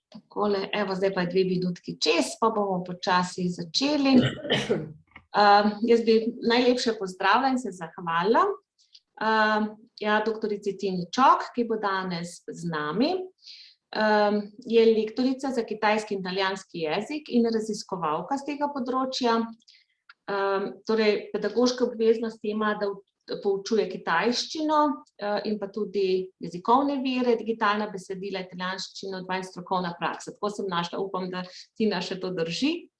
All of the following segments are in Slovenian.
Takole, evo, zdaj pa je 2 minutki čez, pa bomo počasi začeli. Jaz bi najlepše pozdravila in se zahvalila doktorici Tini Čok, ki bo danes z nami. Je lektorica za kitajski in italijanski jezik in raziskovalka z tega področja. Torej, pedagoške obveznosti ima, da poučuje kitajščino in pa tudi jezikovne vire, digitalna besedila, italijanščino, in strokovna praksa. Tako sem našla, upam, da Tina še to drži.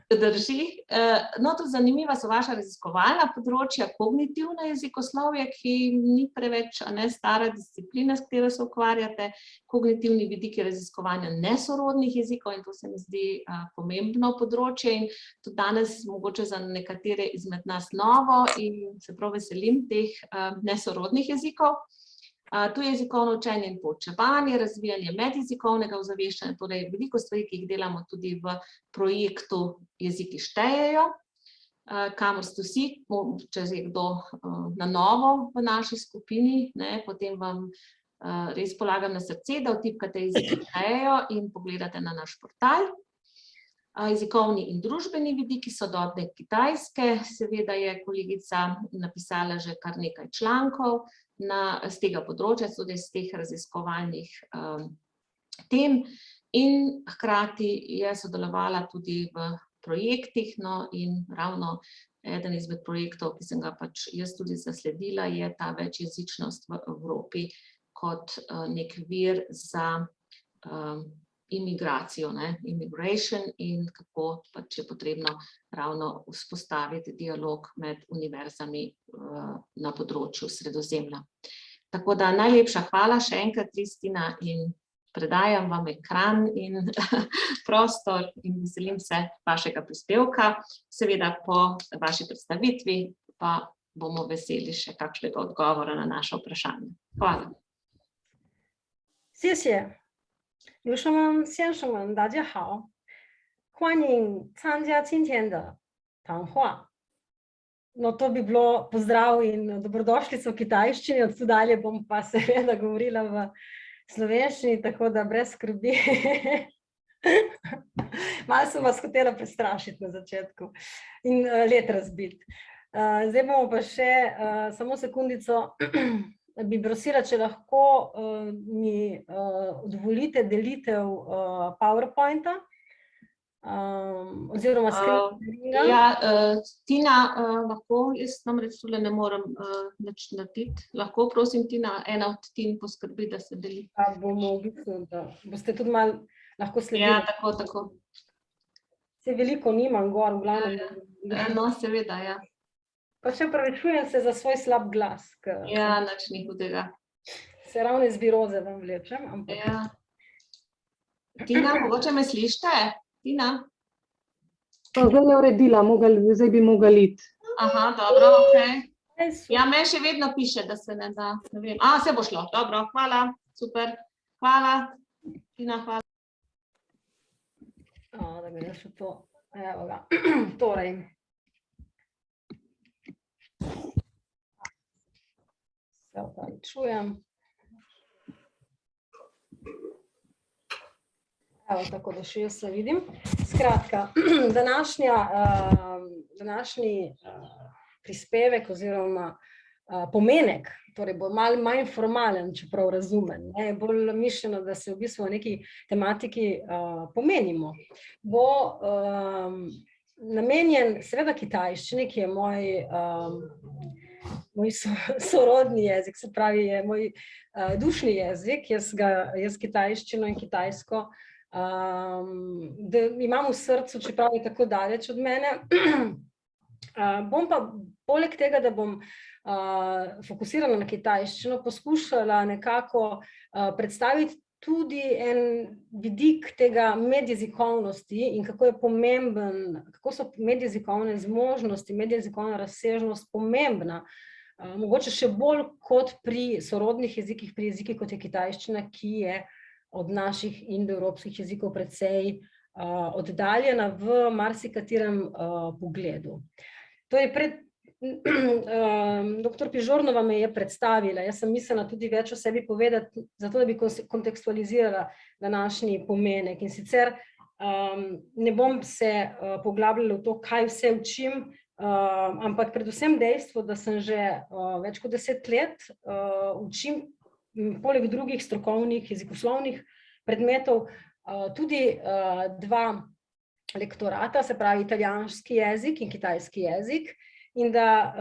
Drži. No, to zanimiva so vaša raziskovalna področja, kognitivno jezikoslovje, ki ni preveč stara disciplina, s katero se ukvarjate, kognitivni vidiki raziskovanja nesorodnih jezikov, in to se mi zdi pomembno področje in tudi danes mogoče za nekatere izmed nas novo in se prav veselim teh nesorodnih jezikov. Tu je jezikovno učenje in poučevanje, razvijanje medjezikovnega ozaveščanja, torej veliko stvari, ki jih delamo tudi v projektu Jeziki štejejo, kamor ste vsi, če je kdo na novo v naši skupini, potem vam res polagam na srce, da vtipkate Jeziki štejejo in pogledate na naš portal. Jezikovni in družbeni vidiki sodobne Kitajske, seveda je kolegica napisala že kar nekaj člankov z tega področja, tudi iz teh raziskovalnih tem in hkrati je sodelovala tudi v projektih, no in ravno eden izmed projektov, ki sem ga pač jaz tudi zasledila, je ta večjezičnost v Evropi kot nek vir za imigracijo, immigration in kako pač je potrebno ravno vzpostaviti dialog med univerzami na področju Sredozemlja. Tako da najlepša hvala še enkrat, Kristina, in predajam vam ekran in prostor in veselim se vašega prispevka. Seveda po vaši predstavitvi pa bomo veseli še kakšnega odgovora na naše vprašanje. Hvala. 谢谢。 女生们、先生们，大家好，欢迎参加今天的谈话。No, to bi bilo pozdrav in dobrodošlico v kitajščini, od tu dalje bom pa seveda govorila v slovenščini, tako da brez skrbi. Malo sem vas hotela prestrašiti na začetku in let razbiti. Zdaj bomo pa še samo sekundico. Bi prosila, če lahko mi dovolite delitev PowerPointa oziroma screen. Tina, lahko, jaz namreč tule ne morem nič narediti. Lahko, prosim, Tina, ena od Tin poskrbi, da se deli. Bomo v bistvu, da boste tudi malo lahko sledili. Ja, tako. Se veliko nimam gor, v glavnem. No, seveda, ja. Pa še opravičujem se za svoj slab glas. Ja, nič ni hudega. Se ravno iz viroze vam vlečem. Ja. Tina, mogoče me slišite? Tina? Zdaj je uredila, zdaj bi mogli iti. Aha, dobro, okej. Ja, meni še vedno piše, da se ne da, ne vem. Se bo šlo, dobro, hvala, super. Hvala, Tina, hvala. Da gledam še to, evo ga, torej. Se opravičujem. Evo, tako da še jaz se vidim. Skratka, današnji prispevek oziroma pomenek, torej bo malo manj formalen, čeprav razumem, bolj mišljeno, da se v bistvu v neki tematiki pomenimo, bo namenjen seveda kitajščini, ki je moj sorodni jezik, se pravi, je moj dušni jezik, jaz kitajščino in kitajsko da imam v srcu, čeprav je tako daleč od mene. Bom pa poleg tega, da bom fokusirana na kitajščino, poskušala nekako predstaviti tudi en vidik tega medjezikovnosti in kako je pomemben, kako so medjezikovne zmožnosti, medjezikovna razsežnost pomembna, mogoče še bolj kot pri sorodnih jezikih, pri jezikih kot je kitajščina, ki je od naših indoevropskih jezikov precej oddaljena v marsikaterem pogledu. Torej, Dr. Pižornova me je predstavila, jaz sem mislila tudi več o sebi povedati, zato da bi kontekstualizirala današnji pomenek. In sicer ne bom se poglabljala v to, kaj vse učim, ampak predvsem dejstvo, da sem že več kot 10 let učim, poleg drugih strokovnih jezikoslovnih predmetov, tudi 2 lektorata, se pravi italijanski jezik in kitajski jezik, in da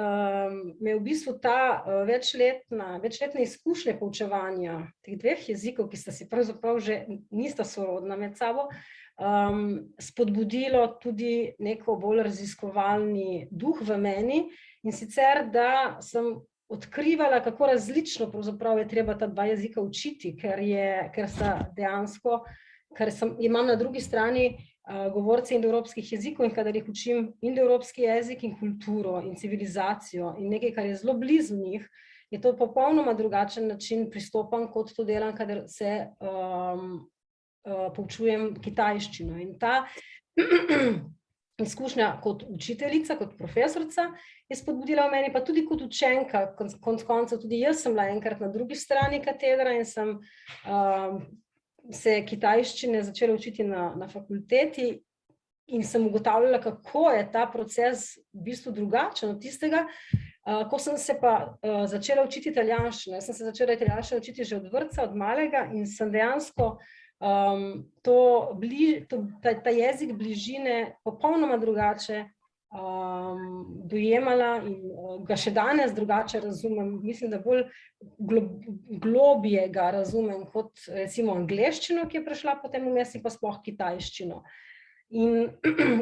me v bistvu ta večletne izkušnje poučevanja teh 2 jezikov, ki sta si pravzaprav že nista sorodna med sabo, spodbudilo tudi neko bolj raziskovalni duh v meni, in sicer, da sem odkrivala, kako različno pravzaprav je treba ta 2 jezika učiti, ker sta dejansko, imam na drugi strani govorce indoevropskih jezikov in kadar jih učim indoevropski jezik in kulturo in civilizacijo in nekaj, kar je zelo blizu njih, je to popolnoma drugačen način pristopam, kot to delam, kadar se poučujem kitajščino. In ta izkušnja kot učiteljica, kot profesorica je spodbudila v meni, pa tudi kot učenka, konec koncev tudi jaz sem bila enkrat na drugi strani katedra in sem se kitajščine začela učiti na fakulteti in sem ugotavljala, kako je ta proces v bistvu drugačen od tistega, ko sem se pa začela učiti italijanščino. Jaz sem se začela italijanščino učiti že od vrtca, od malega in sem dejansko ta jezik bližine popolnoma drugače dojemala in ga še danes drugače razumem. Mislim, da bolj globje ga razumem kot recimo angleščino, ki je prišla potem vmes, in pa sploh kitajščino. In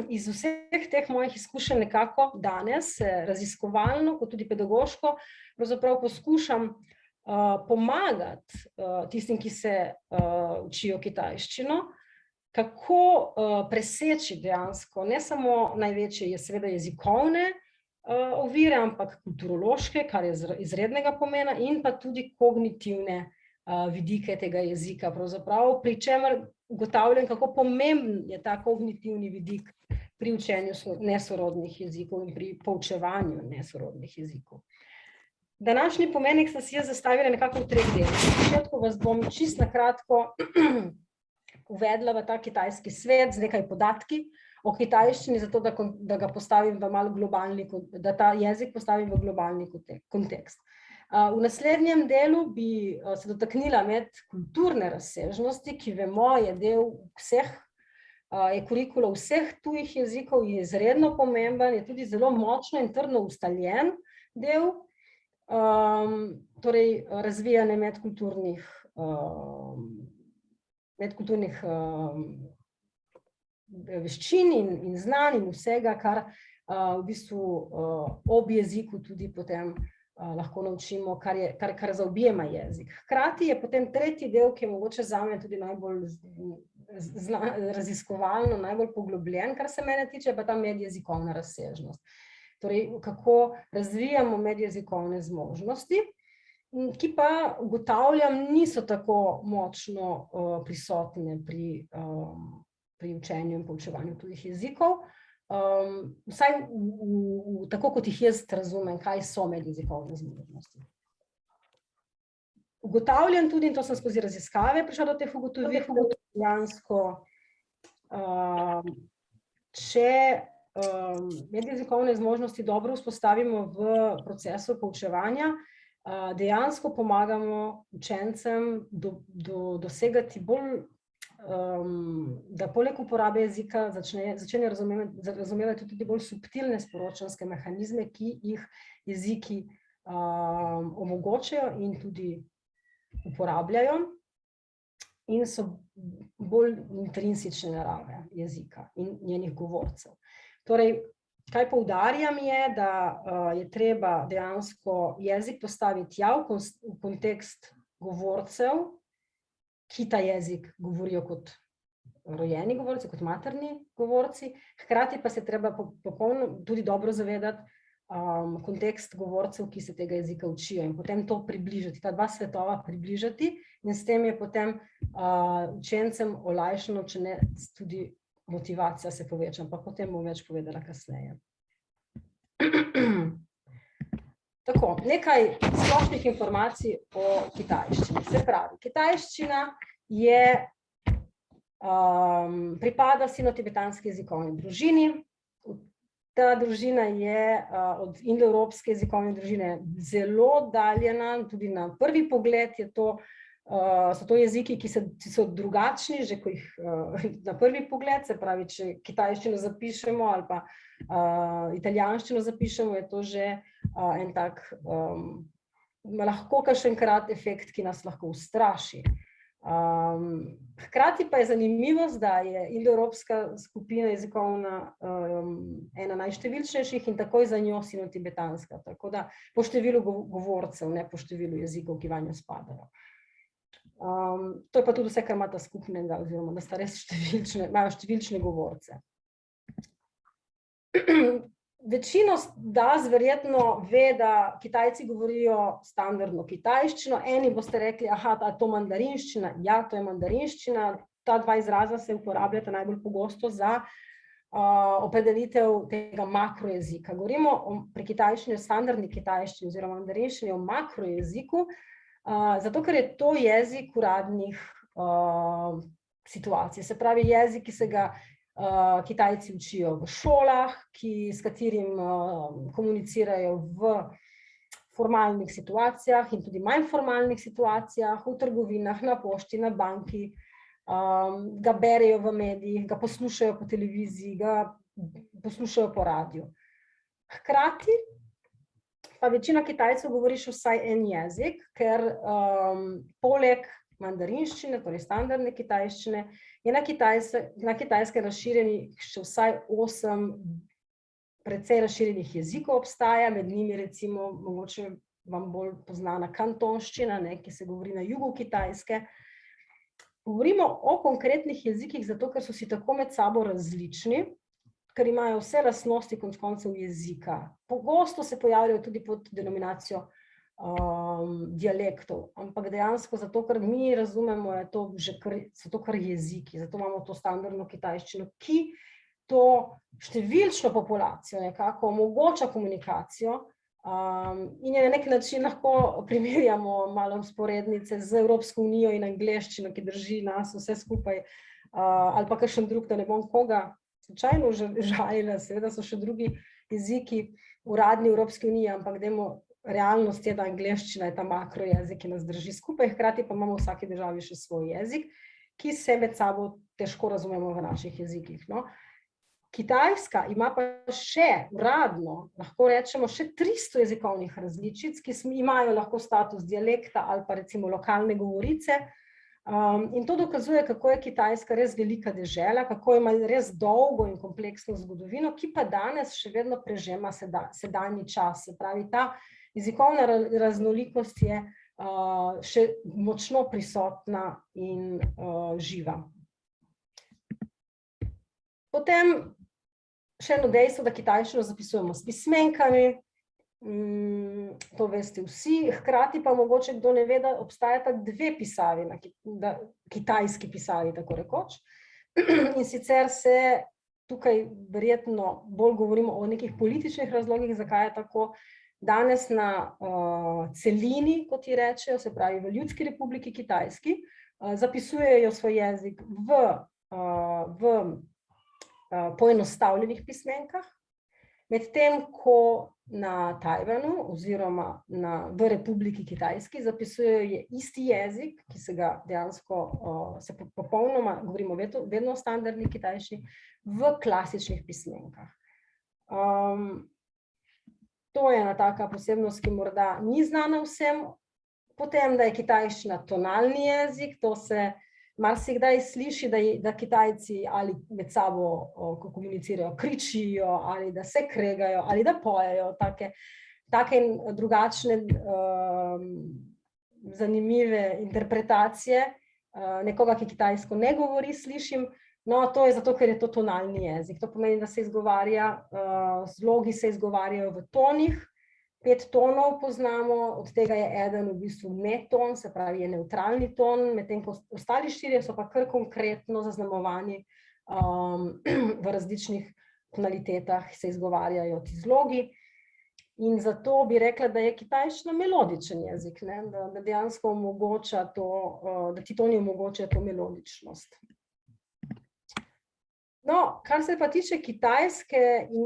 iz vseh teh mojih izkušenj nekako danes raziskovalno, kot tudi pedagoško, pravzaprav poskušam pomagati tistim, ki se učijo kitajščino, kako preseči dejansko ne samo največje je seveda jezikovne ovire, ampak kulturološke, kar je izrednega pomena, in pa tudi kognitivne vidike tega jezika, pravzaprav, pri čemer ugotavljam, kako pomemben je ta kognitivni vidik pri učenju nesorodnih jezikov in pri poučevanju nesorodnih jezikov. Današnji pomenek sem si jaz zastavila nekako v 3 delih. Na začetku vas bom čisto na kratko uvedla v ta kitajski svet z nekaj podatki o kitajščini, zato da ga postavim v malo globalni, da ta jezik postavim v globalni kontekst. V naslednjem delu bi se dotaknila medkulturne razsežnosti, ki vemo, je del vseh, je kurikula vseh tujih jezikov, je izredno pomemben, je tudi zelo močno in trdno ustaljen del, torej razvijanje medkulturnih veščin in znanj in vsega, kar v bistvu ob jeziku tudi potem lahko naučimo, kar zaobjema jezik. Hkrati je potem tretji del, ki je mogoče zame tudi najbolj raziskovalno, najbolj poglobljen, kar se mene tiče, pa ta medjezikovna razsežnost. Torej, kako razvijamo medjezikovne zmožnosti, ki pa ugotavljam niso tako močno prisotne pri učenju in poučevanju tujih jezikov, vsaj tako, kot jih jaz razumem, kaj so medjezikovne zmožnosti. Ugotavljam tudi, in to sem skozi raziskave prišla do teh ugotovitev, dejansko, če medjezikovne zmožnosti dobro vzpostavimo v procesu poučevanja, dejansko pomagamo učencem dosegati bolj, da poleg uporabe jezika začne razumevati tudi bolj subtilne sporočanske mehanizme, ki jih jeziki omogočajo in tudi uporabljajo in so bolj intrinsične narave jezika in njenih govorcev. Torej, kaj poudarjam je, da je treba dejansko jezik postaviti v kontekst govorcev, ki ta jezik govorijo kot rojeni govorci, kot materni govorci, hkrati pa se treba tudi dobro zavedati kontekst govorcev, ki se tega jezika učijo in potem to približati, ta 2 svetova približati in s tem je potem učencem olajšano, če ne tudi motivacija se poveča, ampak potem bom več povedala kasneje. Tako, nekaj splošnih informacij o kitajščini. Se pravi, kitajščina pripada sino-tibetanski jezikovni družini. Ta družina je od indoevropske jezikovne družine zelo oddaljena, tudi na prvi pogled so to jeziki, ki so drugačni, že ko jih na prvi pogled, se pravi, če kitajščino zapišemo ali pa italijanščino zapišemo, je to že en tak lahko kakšenkrat efekt, ki nas lahko ustraši. Hkrati pa je zanimivost, da je indoevropska skupina jezikovna ena najštevilčnejših in takoj za njo sino-tibetanska, tako da po številu govorcev, ne po številu jezikov, ki vanjo spadajo. To je pa tudi vse, kar imata skupnega, oziroma da sta res imajo številčne govorce. Večino das verjetno ve, da Kitajci govorijo standardno kitajščino, eni boste rekli, aha, je to mandarinščina, ja, to je mandarinščina, ta dva izraza se uporabljata najbolj pogosto za opredelitev tega makrojezika. Govorimo pri kitajščini o standardni kitajščini oziroma mandarinščini o makrojeziku, zato ker je to jezik uradnih situacij, se pravi jezik, ki se ga Kitajci učijo v šolah, s katerim komunicirajo v formalnih situacijah in tudi manj formalnih situacijah, v trgovinah, na pošti, na banki, ga berejo v medijih, ga poslušajo po televiziji, ga poslušajo po radiju. Hkrati pa večina Kitajcev govori še vsaj en jezik, ker poleg mandarinščine, torej standardne kitajščine, je na Kitajske razširjenih še vsaj 8 precej razširjenih jezikov obstaja, med njimi recimo, mogoče vam bolj poznana kantonščina, ki se govori na jugu Kitajske. Govorimo o konkretnih jezikih, zato ker so si tako med sabo različni, ker imajo vse lastnosti konec koncev jezika. Pogosto se pojavljajo tudi pod denominacijo dialektov, ampak dejansko zato, ker mi razumemo, so to kar jeziki, zato imamo to standardno kitajščino, ki to številčno populacijo nekako omogoča komunikacijo in je na nek način lahko primerjamo malo vzporednice z Evropsko unijo in angleščino, ki drži nas vse skupaj, ali pa kakšen drug, da ne bom koga slučajno žalila, seveda so še drugi jeziki uradni Evropske unije, ampak realnost je, da angleščina je ta makrojezik, ki nas drži skupaj, hkrati pa imamo v vsaki državi še svoj jezik, ki se med sabo težko razumemo v naših jezikih. Kitajska ima pa še uradno, lahko rečemo, še 300 jezikovnih različic, ki imajo lahko status dialekta ali pa recimo lokalne govorice. In to dokazuje, kako je Kitajska res velika dežela, kako ima res dolgo in kompleksno zgodovino, ki pa danes še vedno prežema sedanji čas. Se pravi, ta jezikovna raznolikost je še močno prisotna in živa. Potem še eno dejstvo, da kitajščino zapisujemo s pismenkami, to veste vsi, hkrati pa mogoče kdo ne ve, da obstajata 2 pisavi, kitajski pisavi, tako rekoč. In sicer se tukaj verjetno bolj govorimo o nekih političnih razlogih, zakaj je tako. Danes na celini, kot ji rečejo, se pravi v Ljudski republiki Kitajski, zapisujejo svoj jezik v poenostavljenih pismenkah, medtem ko na Tajvanu oziroma v Republiki Kitajski zapisujejo isti jezik, ki se ga dejansko popolnoma, govorimo vedno o standardni kitajščini, v klasičnih pismenkah. To je ena taka posebnost, ki morda ni znana vsem. Potem, da je kitajščina tonalni jezik, to se marsikdaj sliši, da Kitajci ali med sabo, ko komunicirajo, kričijo, ali da se kregajo, ali da pojejo, take drugačne zanimive interpretacije nekoga, ki kitajsko ne govori, slišim. No, to je zato, ker je to tonalni jezik. To pomeni, da se izgovarja, zlogi se izgovarjajo v tonih, 5 tonov poznamo, od tega je eden v bistvu neton, se pravi je nevtralni ton, medtem ko ostali 4 so pa kar konkretno zaznamovani v različnih tonalitetah se izgovarjajo ti zlogi. In zato bi rekla, da je kitajščina melodičen jezik, ne? Da dejansko omogoča to, da ti toni omogočajo to melodičnost. No, kar se pa tiče Kitajske in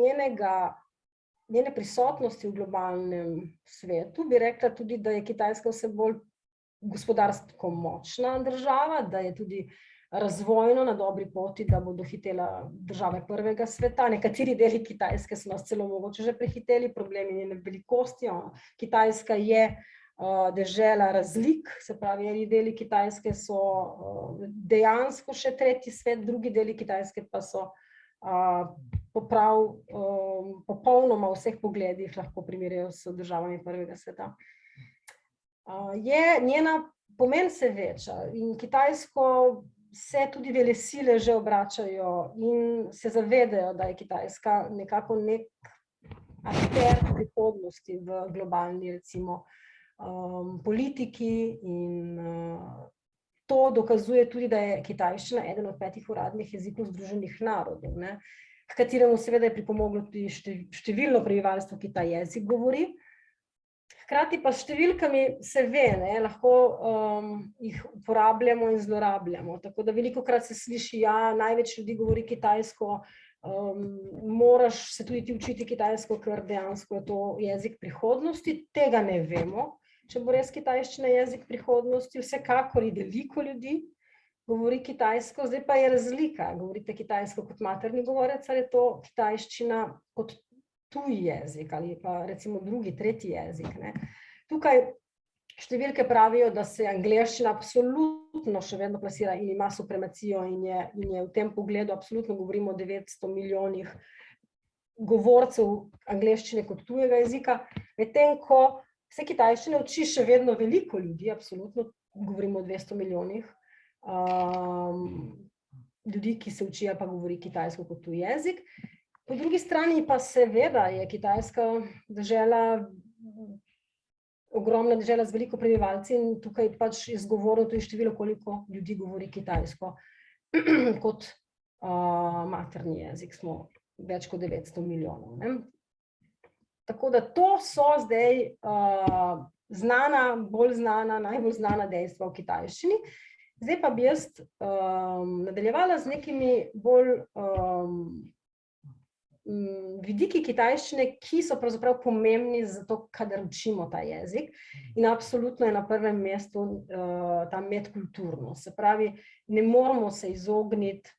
njene prisotnosti v globalnem svetu, bi rekla tudi, da je Kitajska vse bolj gospodarsko močna država, da je tudi razvojno na dobri poti, da bo dohitela države prvega sveta. Nekateri deli Kitajske so nas celo mogoče že prehiteli, problemi njene velikosti. Kitajska je dežela razlik, se pravi, eni deli Kitajske so dejansko še tretji svet, drugi deli Kitajske pa so popolnoma v vseh pogledih lahko primerjajo s državami prvega sveta. Njena pomen se veča in Kitajsko se tudi velesile že obračajo in se zavedajo, da je Kitajska nekako nek akter prihodnosti v globalni, recimo, politiki in to dokazuje tudi, da je kitajščina eden od 5 uradnih jezikov Združenih narodov, ne, k kateremu seveda je pripomoglo tudi številno prebivalstvo, ki ta jezik govori. Hkrati pa s številkami se ve, ne, lahko jih uporabljamo in zlorabljamo, tako da velikokrat se sliši, ja, največ ljudi govori kitajsko, moraš se tudi ti učiti kitajsko, ker dejansko je to jezik prihodnosti, tega ne vemo. Če bo res kitajščina jezik prihodnosti, vsekakor je veliko ljudi govori kitajsko, zdaj pa je razlika, govorite kitajsko kot materni govorec, ali je to kitajščina kot tuji jezik, ali pa recimo drugi, tretji jezik, ne. Tukaj številke pravijo, da se angleščina absolutno še vedno plasira in ima supremacijo in je v tem pogledu absolutno govorimo o 900 milijonih govorcev angleščine kot tujega jezika, medtem ko se kitajščine uči še vedno veliko ljudi, absolutno govorimo o 200 milijonih ljudi, ki se učijo pa govori kitajsko kot tuji jezik. Po drugi strani pa seveda je Kitajska dežela, ogromna dežela z veliko prebivalci in tukaj pač je zgovorno tudi število, koliko ljudi govori kitajsko kot materni jezik, smo več kot 900 milijonov, ne. Tako da to so zdaj znana, bolj znana, najbolj znana dejstva o kitajščini. Zdaj pa bi jaz nadaljevala z nekimi bolj vidiki kitajščine, ki so pravzaprav pomembni za to, kadar učimo ta jezik. In absolutno je na prvem mestu ta medkulturnost. Se pravi, ne moramo se izogniti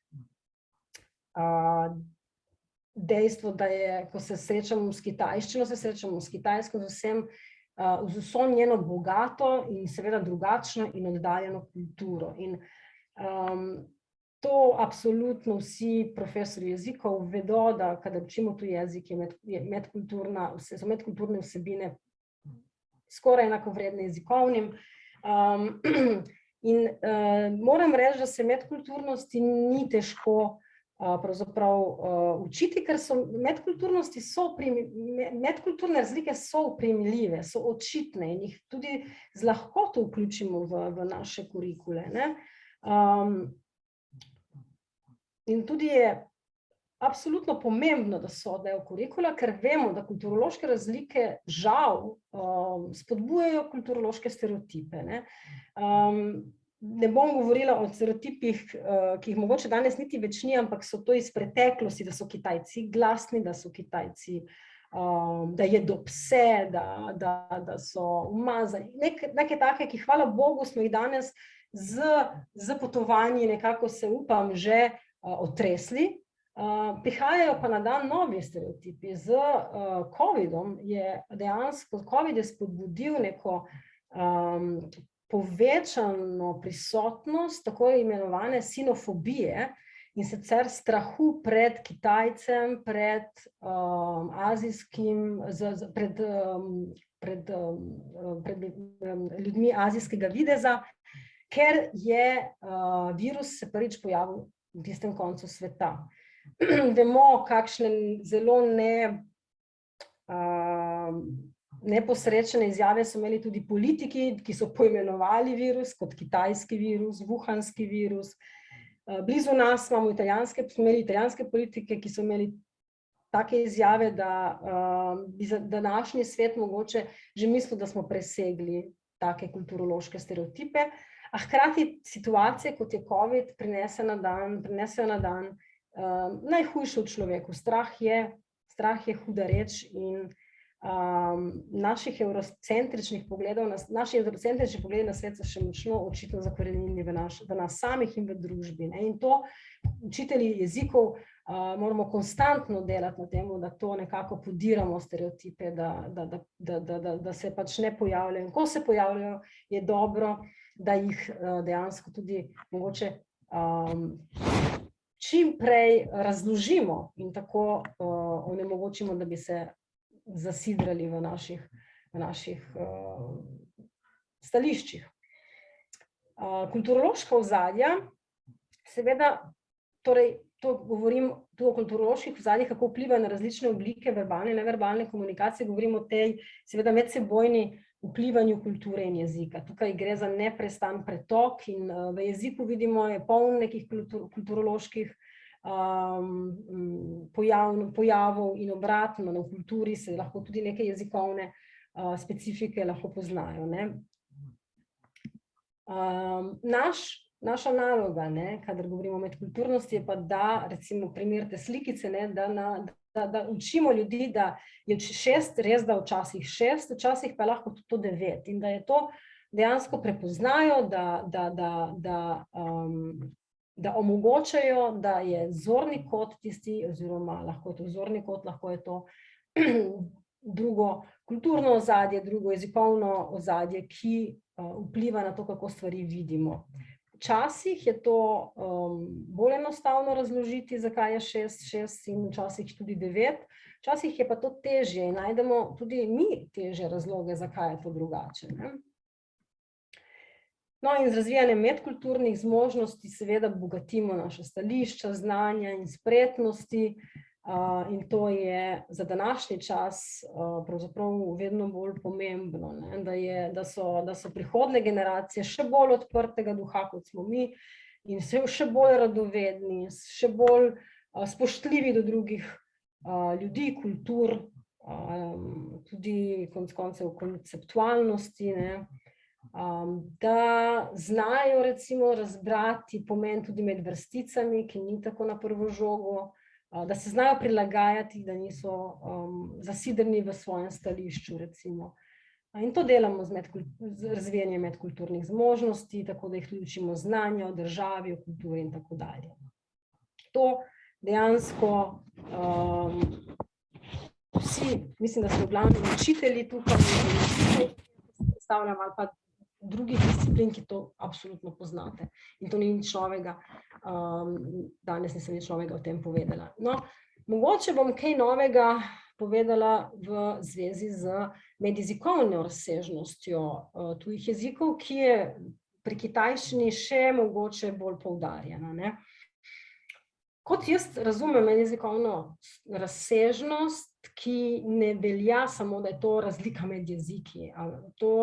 dejstvo, da je, ko se srečamo s kitajščino, se srečamo s kitajsko, z vso njeno bogato in seveda drugačno in oddaljeno kulturo. In to absolutno vsi profesorji jezikov vedo, da kadar učimo tuji jezik, so medkulturne vsebine skoraj enakovredne jezikovnim. In moram reči, da se medkulturnosti ni težko pravzaprav učiti, ker so medkulturne razlike so oprijemljive, so očitne in jih tudi z lahkoto vključimo v naše kurikule, ne. In tudi je absolutno pomembno, da so del kurikula, ker vemo, da kulturološke razlike žal spodbujajo kulturološke stereotipe, ne. Ne bom govorila o stereotipih, ki jih mogoče danes niti več ni, ampak so to iz preteklosti, da so Kitajci glasni, da so Kitajci, da jedo pse, da so umazani. Neke take, ki hvala Bogu smo jih danes z potovanji nekako se upam že otresli. Prihajajo pa na dan novi stereotipi. Z covidom je dejansko, covid je spodbudil neko povečano prisotnost tako imenovane sinofobije in sicer strahu pred Kitajcem, pred ljudmi azijskega videza, ker je virus se prvič pojavil v tistem koncu sveta. Vemo, kakšne zelo neposrečene izjave so imeli tudi politiki, ki so poimenovali virus kot kitajski virus, wuhanski virus. Blizu nas smo imeli italijanske politike, ki so imeli take izjave, da bi za današnji svet mogoče že mislil, da smo presegli take kulturološke stereotipe, a hkrati situacije, kot je COVID, prinesejo na dan najhujše v človeku. Strah je huda reč in naših eurocentričnih pogledov na svet so še močno očitno zakorenjeni v nas samih in v družbi. In to učitelji jezikov moramo konstantno delati na tem, da to nekako podiramo stereotipe, da se pač ne pojavljajo. In ko se pojavljajo, je dobro, da jih dejansko tudi mogoče čim prej razložimo in tako onemogočimo, da bi se zasidrali v naših stališčih. Kulturološka ozadja, seveda, torej to govorim tu o kulturoloških ozadjih, kako vplivajo na različne oblike verbalne in neverbalne komunikacije, govorim o tej, seveda, medsebojni vplivanju kulture in jezika. Tukaj gre za neprestan pretok in v jeziku vidimo, je poln nekih kulturoloških pojavov in obratno, v kulturi se lahko tudi neke jezikovne specifike lahko poznajo. Naša naloga, kadar govorimo o medkulturnosti, je pa da, recimo primer te slikice, da učimo ljudi, da je 6, res da včasih 6, včasih pa lahko tudi to 9 in da je to dejansko prepoznajo, da omogočajo, da je zorni kot tisti, oziroma lahko je to zorni kot, lahko je to drugo kulturno ozadje, drugo jezikovno ozadje, ki vpliva na to, kako stvari vidimo. Včasih je to bolj enostavno razložiti, zakaj je 6 in včasih tudi 9, včasih je pa to težje in najdemo tudi mi težje razloge, zakaj je to drugače. No, in z razvijanjem medkulturnih zmožnosti seveda bogatimo naše stališča, znanja in spretnosti in to je za današnji čas pravzaprav vedno bolj pomembno, da so prihodne generacije še bolj odprtega duha, kot smo mi, in še bolj radovedni, še bolj spoštljivi do drugih ljudi, kultur, tudi konec koncev konceptualnosti, da znajo recimo razbrati pomen tudi med vrsticami, ki ni tako na prvo žogo, da se znajo prilagajati, da niso zasidrni v svojem stališču, recimo. In to delamo z razvijanjem medkulturnih zmožnosti, tako da jih tudi učimo znanja o državi, o kulturi in tako dalje. To dejansko vsi, mislim, da smo glavni učitelji tukaj, predstavljam ali pa drugih disciplin, ki to absolutno poznate. In to ni nič novega, danes nisem nič novega o tem povedala. No, mogoče bom kaj novega povedala v zvezi z medjezikovno razsežnostjo tujih jezikov, ki je pri kitajščini še mogoče bolj poudarjena. Kot jaz razumem medjezikovno razsežnost, ki ne velja samo, da je to razlika med jeziki. To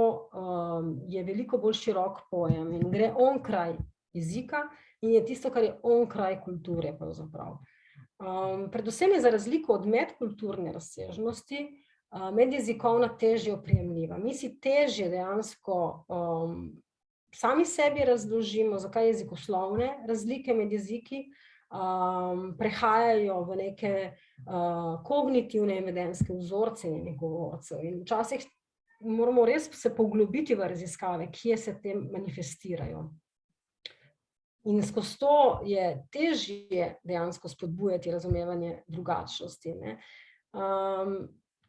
je veliko bolj širok pojem in gre onkraj jezika in je tisto, kar je onkraj kulture pravzaprav. Predvsem je za razliko od medkulturne razsežnosti medjezikovna težje oprijemljiva. Mi si težje dejansko sami sebi razložimo, zakaj jezikoslovne razlike med jeziki prehajajo v neke kognitivne in vedenjske vzorce njenih govorcev. In včasih moramo res se poglobiti v raziskave, kje se te manifestirajo. In skozi to je težje dejansko spodbujati razumevanje drugačnosti.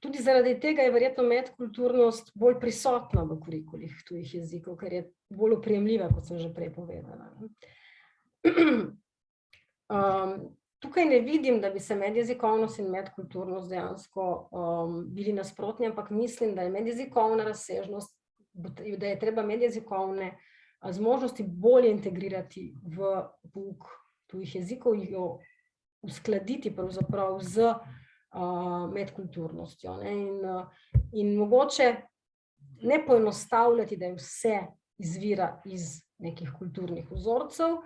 Tudi zaradi tega je verjetno medkulturnost bolj prisotna v kurikulih tujih jezikov, ker je bolj oprijemljiva, kot sem že prej povedala. Tukaj ne vidim, da bi se medjezikovnost in medkulturnost dejansko bili nasprotni, ampak mislim, da je medjezikovna razsežnost, da je treba medjezikovne zmožnosti bolje integrirati v pouk tujih jezikov, jo uskladiti pravzaprav z medkulturnostjo. In mogoče ne poenostavljati, da je vse izvira iz nekih kulturnih vzorcev,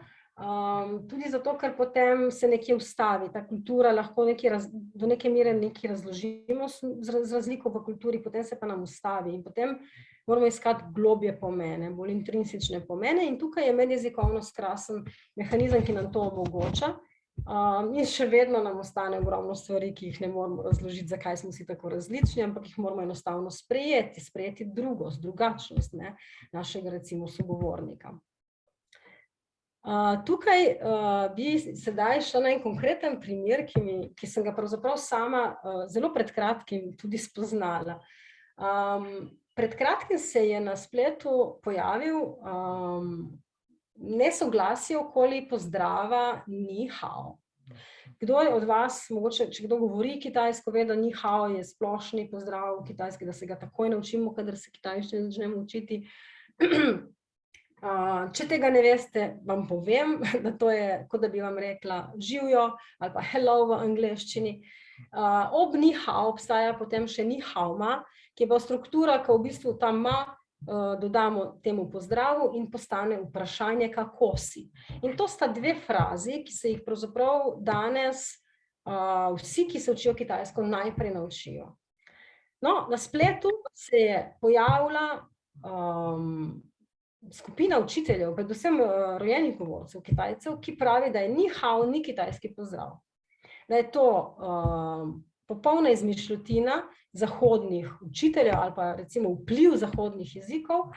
Tudi zato, ker potem se nekje ustavi, ta kultura lahko do neke mere nekaj razložimo z razliko v kulturi, potem se pa nam ustavi in potem moramo iskati globje pomene, bolj intrinsične pomene in tukaj je medjezikovnost krasen mehanizem, ki nam to omogoča. In še vedno nam ostane ogromno stvari, ki jih ne moramo razložiti, zakaj smo si tako različni, ampak jih moramo enostavno sprejeti drugost, drugačnost našega recimo sogovornika. Tukaj bi sedaj šla na en konkreten primer, ki sem ga pravzaprav sama zelo pred kratkim tudi spoznala. Pred kratkim se je na spletu pojavil nesoglasje okoli pozdrava ni hao. Kdo je od vas, mogoče, če kdo govori kitajsko, ve, da ni hao je splošni pozdrav v kitajski, da se ga takoj naučimo, kadar se kitajščine začnemo učiti. Če tega ne veste, vam povem, da to je, kot da bi vam rekla živjo ali pa hello v angleščini. Ob ni hao obstaja potem še ni hao ma, ki je pa struktura, ki v bistvu ta ma dodamo temu pozdravu in postane vprašanje, kako si. In to sta dve frazi, ki se jih pravzaprav danes vsi, ki se učijo kitajsko, najprej naučijo. No, na spletu se je pojavila skupina učiteljev, predvsem rojenih govorcev Kitajcev, ki pravi, da je ni hao ni kitajski pozdrav. Da je to popolna izmišljotina zahodnih učiteljev ali pa recimo vpliv zahodnih jezikov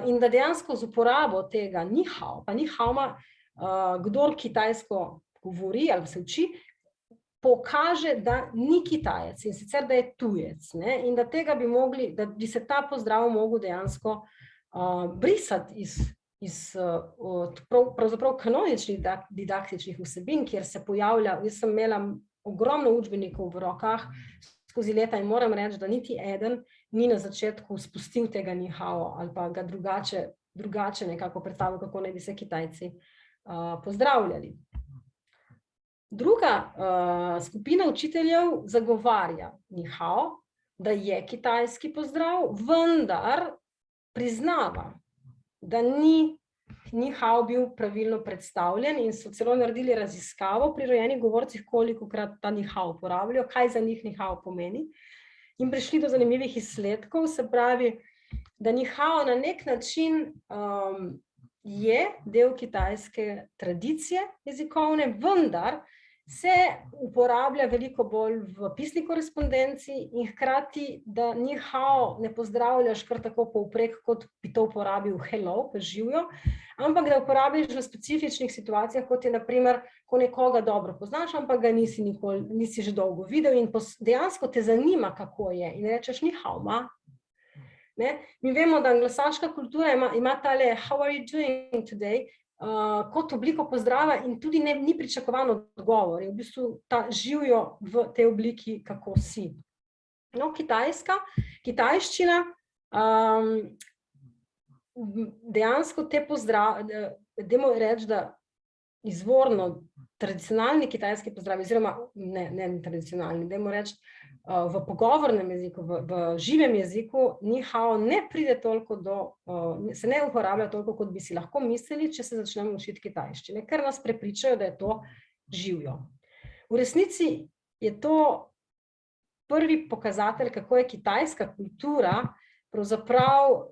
in da dejansko z uporabo tega ni hao, pa ni hao ma, kdor kitajsko govori ali se uči, pokaže, da ni Kitajec in sicer, da je tujec, in da tega bi mogli, da bi se ta pozdrav mogel dejansko brisati iz pravzaprav kanoničnih didaktičnih vsebin, kjer se pojavlja, jaz sem imela ogromno učbenikov v rokah skozi leta in moram reči, da niti eden ni na začetku spustil tega ni hao ali pa ga drugače nekako predstavil, kako naj bi se Kitajci pozdravljali. Druga skupina učiteljev zagovarja ni hao, da je kitajski pozdrav, vendar priznava, da ni hao bil pravilno predstavljen in so celo naredili raziskavo pri rojenih govorcih, kolikokrat ta ni hao uporabljajo, kaj za njih ni hao pomeni. In prišli do zanimivih izsledkov, se pravi, da ni hao na nek način je del kitajske tradicije jezikovne, vendar se uporablja veliko bolj v pisni korespondenci in hkrati, da ni hao ne pozdravljaš kar tako povprek, kot bi to uporabil hello, pa živjo, ampak da uporabiš v specifičnih situacijah, kot je na primer, ko nekoga dobro poznaš, ampak ga nisi že dolgo videl in dejansko te zanima, kako je in rečeš ni hao ma. Mi vemo, da anglosaška kultura ima tale how are you doing today, kot obliko pozdrava in tudi ni pričakovan odgovor, je v bistvu ta živjo v tej obliki, kako si. No, kitajščina, dejansko te dajmo reči, da izvorno tradicionalni kitajski pozdravi, oziroma ne tradicionalni, dajmo reči, v pogovornem jeziku, v živem jeziku, ni hao ne pride toliko se ne uporablja toliko, kot bi si lahko mislili, če se začnemo učiti kitajščine, ker nas prepričajo, da je to živjo. V resnici je to prvi pokazatelj, kako je kitajska kultura pravzaprav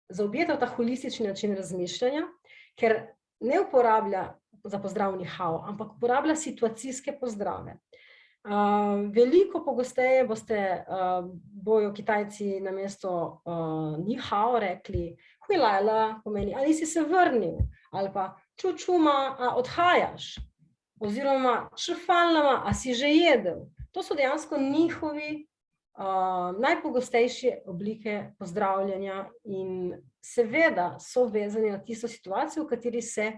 zaobjeta ta holistični način razmišljanja, ker ne uporablja za pozdrav ni hao, ampak uporablja situacijske pozdrave. Veliko pogosteje bojo Kitajci namesto ni hao rekli hui lala, pomeni ali si se vrnil, ali pa ču čuma, a odhajaš, oziroma šifan lama, a si že jedel. To so dejansko njihovi najpogostejše oblike pozdravljanja in seveda so vezani na tisto situacijo, v kateri se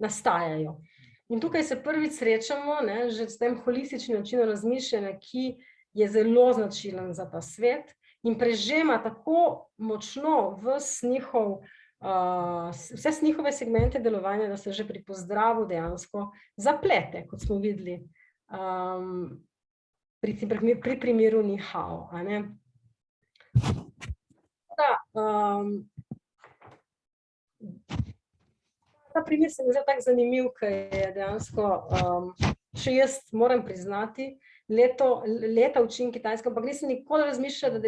nastajajo. In tukaj se prvič srečamo že s tem holističnim načinom razmišljanja, ki je zelo značilen za ta svet in prežema tako močno vse njihove segmente delovanja, da se že pri pozdravu dejansko zaplete, kot smo videli pri primeru ni hao. ta primer se mi zdi tako zanimiv, ker je dejansko, še jaz moram priznati, leta učim kitajsko, ampak nisem nikoli razmišljala,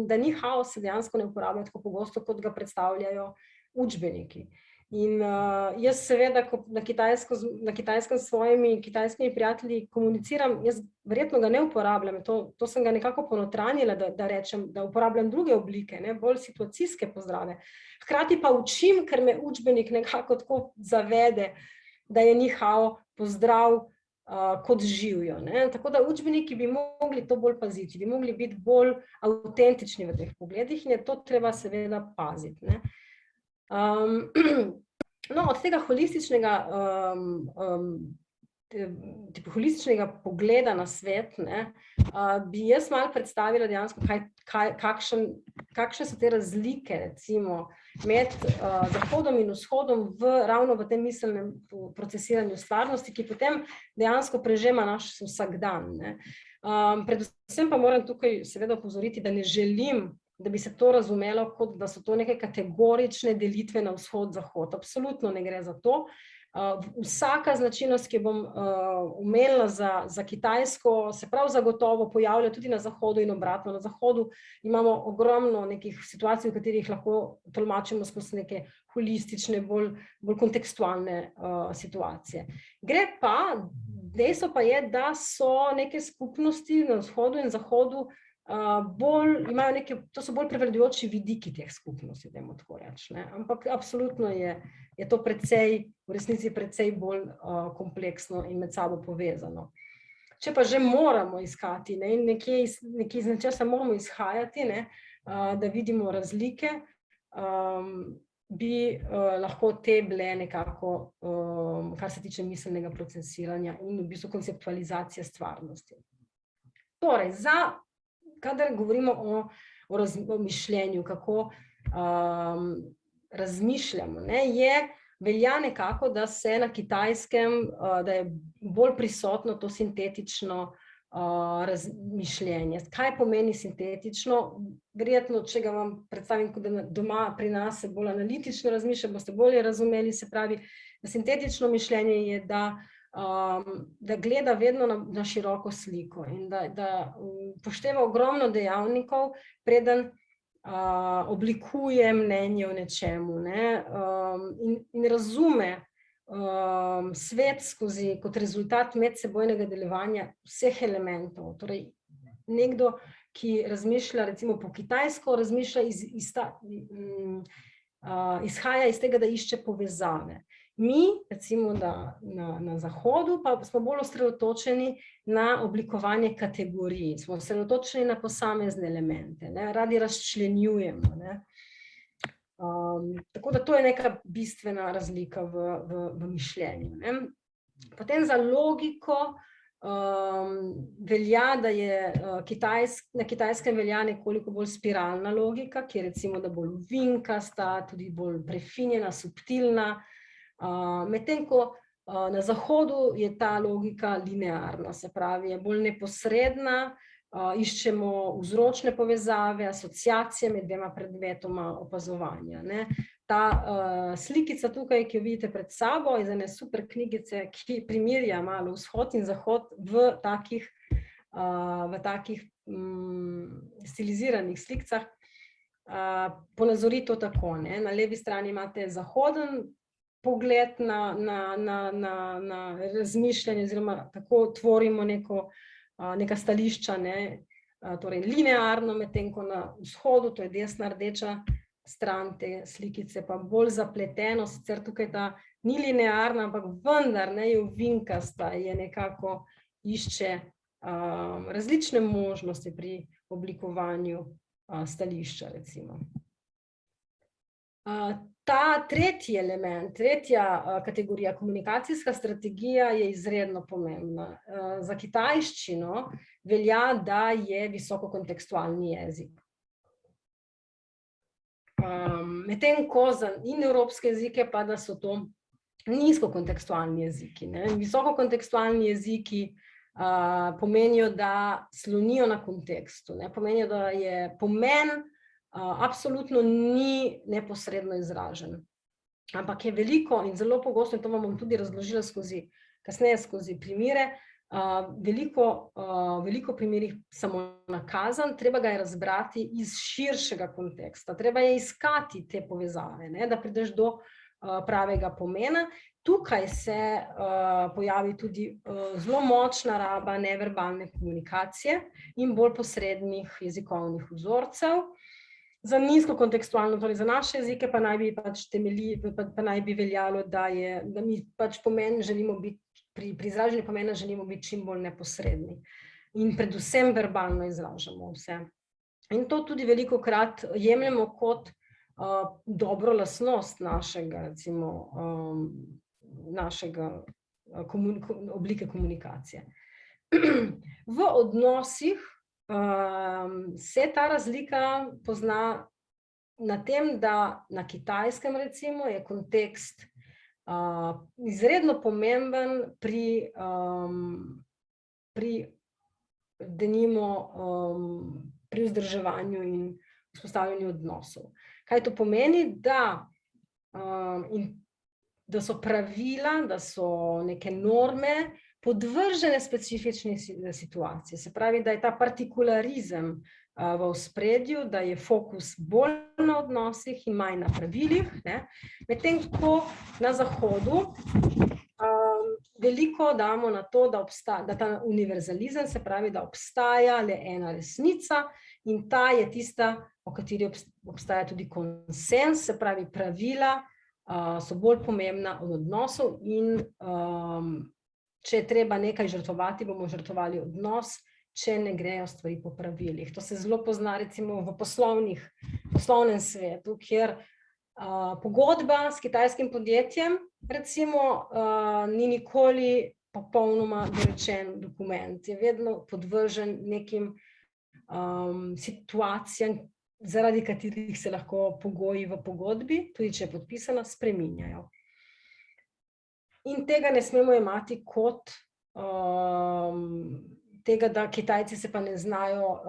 da ni hao se dejansko ne uporablja tako pogosto, kot ga predstavljajo učbeniki. In jaz seveda, ko na kitajskem s svojimi kitajskimi prijatelji komuniciram, jaz verjetno ga ne uporabljam, to sem ga nekako ponotranjila, da rečem, da uporabljam druge oblike, ne, bolj situacijske pozdrave. Hkrati pa učim, ker me učbenik nekako tako zavede, da je ni hao pozdrav kot živijo. Ne. Tako da učbeniki bi mogli to bolj paziti, bi mogli biti bolj avtentični v teh pogledih in je to treba seveda paziti. Ne. No, od tega holističnega pogleda na svet, ne, bi jaz malo predstavila dejansko, kakšne so te razlike recimo med Zahodom in Vzhodom ravno v tem miselnem procesiranju stvarnosti, ki potem dejansko prežema naš vsakdan. Ne. Predvsem pa moram tukaj seveda opozoriti, da ne želim, da bi se to razumelo, kot da so to neke kategorične delitve na vzhod-zahod. Absolutno ne gre za to. Vsaka značilnost, ki bom omenila za Kitajsko, se prav zagotovo pojavlja tudi na Zahodu in obratno. Na Zahodu imamo ogromno nekih situacij, v katerih lahko tolmačimo skozi neke holistične, bolj kontekstualne situacije. Gre pa, dejstvo pa je, da so neke skupnosti na Vzhodu in Zahodu to so bolj prevladujoči vidiki teh skupnosti, dajmo tako reči, ne. Ampak absolutno je to v resnici precej bolj kompleksno in med sabo povezano. Če pa že moramo iskati, ne, in nekje iz nečesa moramo izhajati, ne, da vidimo razlike, bi lahko te bile nekako, kar se tiče miselnega procesiranja in v bistvu konceptualizacije stvarnosti. Torej, kadar govorimo o mišljenju, kako razmišljamo, ne, velja nekako, da se na Kitajskem, da je bolj prisotno to sintetično razmišljenje. Kaj pomeni sintetično? Verjetno, če ga vam predstavim, kot da doma pri nas se bolj analitično razmišlja, boste bolje razumeli, se pravi, da sintetično mišljenje je, da gleda vedno na široko sliko in da upošteva ogromno dejavnikov, preden oblikuje mnenje o nečemu, ne, in razume svet skozi kot rezultat medsebojnega delovanja vseh elementov. Torej, nekdo, ki razmišlja recimo po kitajsko, razmišlja izhaja iz tega, da išče povezave. Mi, recimo, da na Zahodu pa smo bolj osredotočeni na oblikovanje kategorij, smo osredotočeni na posamezne elemente, ne, radi razčlenjujemo, ne. Tako da to je neka bistvena razlika v mišljenju, ne. Potem za logiko velja, da je na Kitajskem velja nekoliko bolj spiralna logika, ki je recimo, da bolj ovinkasta, tudi bolj prefinjena, subtilna, medtem ko na Zahodu je ta logika linearna, se pravi, je bolj neposredna, iščemo vzročne povezave, asociacije med dvema predmetoma opazovanja, ne. Ta slikica tukaj, ki jo vidite pred sabo, iz ene super knjigice, ki primerja malo vzhod in zahod v takih stiliziranih slikicah, ponazori to tako, ne. Na levi strani imate zahoden pogled na razmišljanje oziroma kako tvorimo neka stališča, ne, torej linearno, medtem ko na vzhodu, to je desna rdeča stran te slikice, pa bolj zapleteno, sicer tukaj ta ni linearna, ampak vendar ne, je ovinkasta, je nekako išče različne možnosti pri oblikovanju stališča, recimo. Ta tretji element, tretja kategorija, komunikacijska strategija, je izredno pomembna. Za kitajščino velja, da je visokokontekstualni jezik. Medtem ko za indoevropske jezike pa, da so to nizkokontekstualni jeziki, ne. Visokokontekstualni jeziki pomenijo, da slonijo na kontekstu, ne. Pomenijo, da je pomen absolutno ni neposredno izražen. ampak je veliko in zelo pogosto, in to vam bom tudi razložila kasneje skozi primere, veliko primerih samo nakazan, treba ga je razbrati iz širšega konteksta, treba je iskati te povezave, ne, da prideš do pravega pomena. Tukaj se pojavi tudi zelo močna raba neverbalne komunikacije in bolj posrednih jezikovnih vzorcev. Za nizko kontekstualno, torej za naše jezike pa naj bi veljalo, da mi pač pomen želimo biti, pri izražanju pomena želimo biti čim bolj neposredni in predvsem verbalno izražamo vse. In to tudi velikokrat jemljemo kot dobro lastnost našega, recimo, oblike komunikacije. V odnosih se ta razlika pozna na tem, da na Kitajskem, recimo, je kontekst izredno pomemben pri vzdrževanju in vzpostavljanju odnosov. Kaj to pomeni? Da so pravila, da so neke norme podvržene specifični situaciji. Se pravi, da je ta partikularizem v ospredju, da je fokus bolj na odnosih in manj na pravilih, medtem ko na Zahodu veliko damo na to, da ta univerzalizem, se pravi, da obstaja le ena resnica in ta je tista, o kateri obstaja tudi konsens, se pravi, pravila so bolj pomembna od odnosov in če je treba nekaj žrtvovati, bomo žrtvovali odnos, če ne grejo stvari po pravilih. To se zelo pozna recimo v poslovnem svetu, kjer pogodba s kitajskim podjetjem recimo ni nikoli popolnoma dorečen dokument, je vedno podvržen nekim situacijam, zaradi katerih se lahko pogoji v pogodbi, tudi če je podpisana, spreminjajo. In tega ne smemo jemati kot tega, da Kitajci se pa ne znajo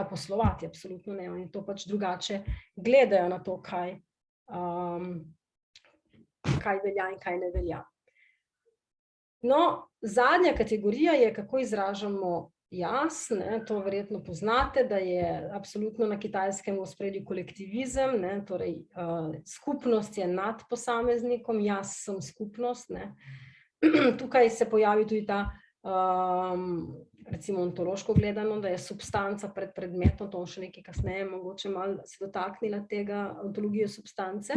poslovati, absolutno ne, oni to pač drugače gledajo na to, kaj velja in kaj ne velja. No, zadnja kategorija je, kako izražamo jaz, to verjetno poznate, da je absolutno na Kitajskem v ospredju kolektivizem, torej skupnost je nad posameznikom, jaz sem skupnost, Tukaj se pojavi tudi ta, recimo ontološko gledano, da je substanca pred predmetom, to še nekaj kasneje, mogoče malo se dotaknila tega ontologije substance.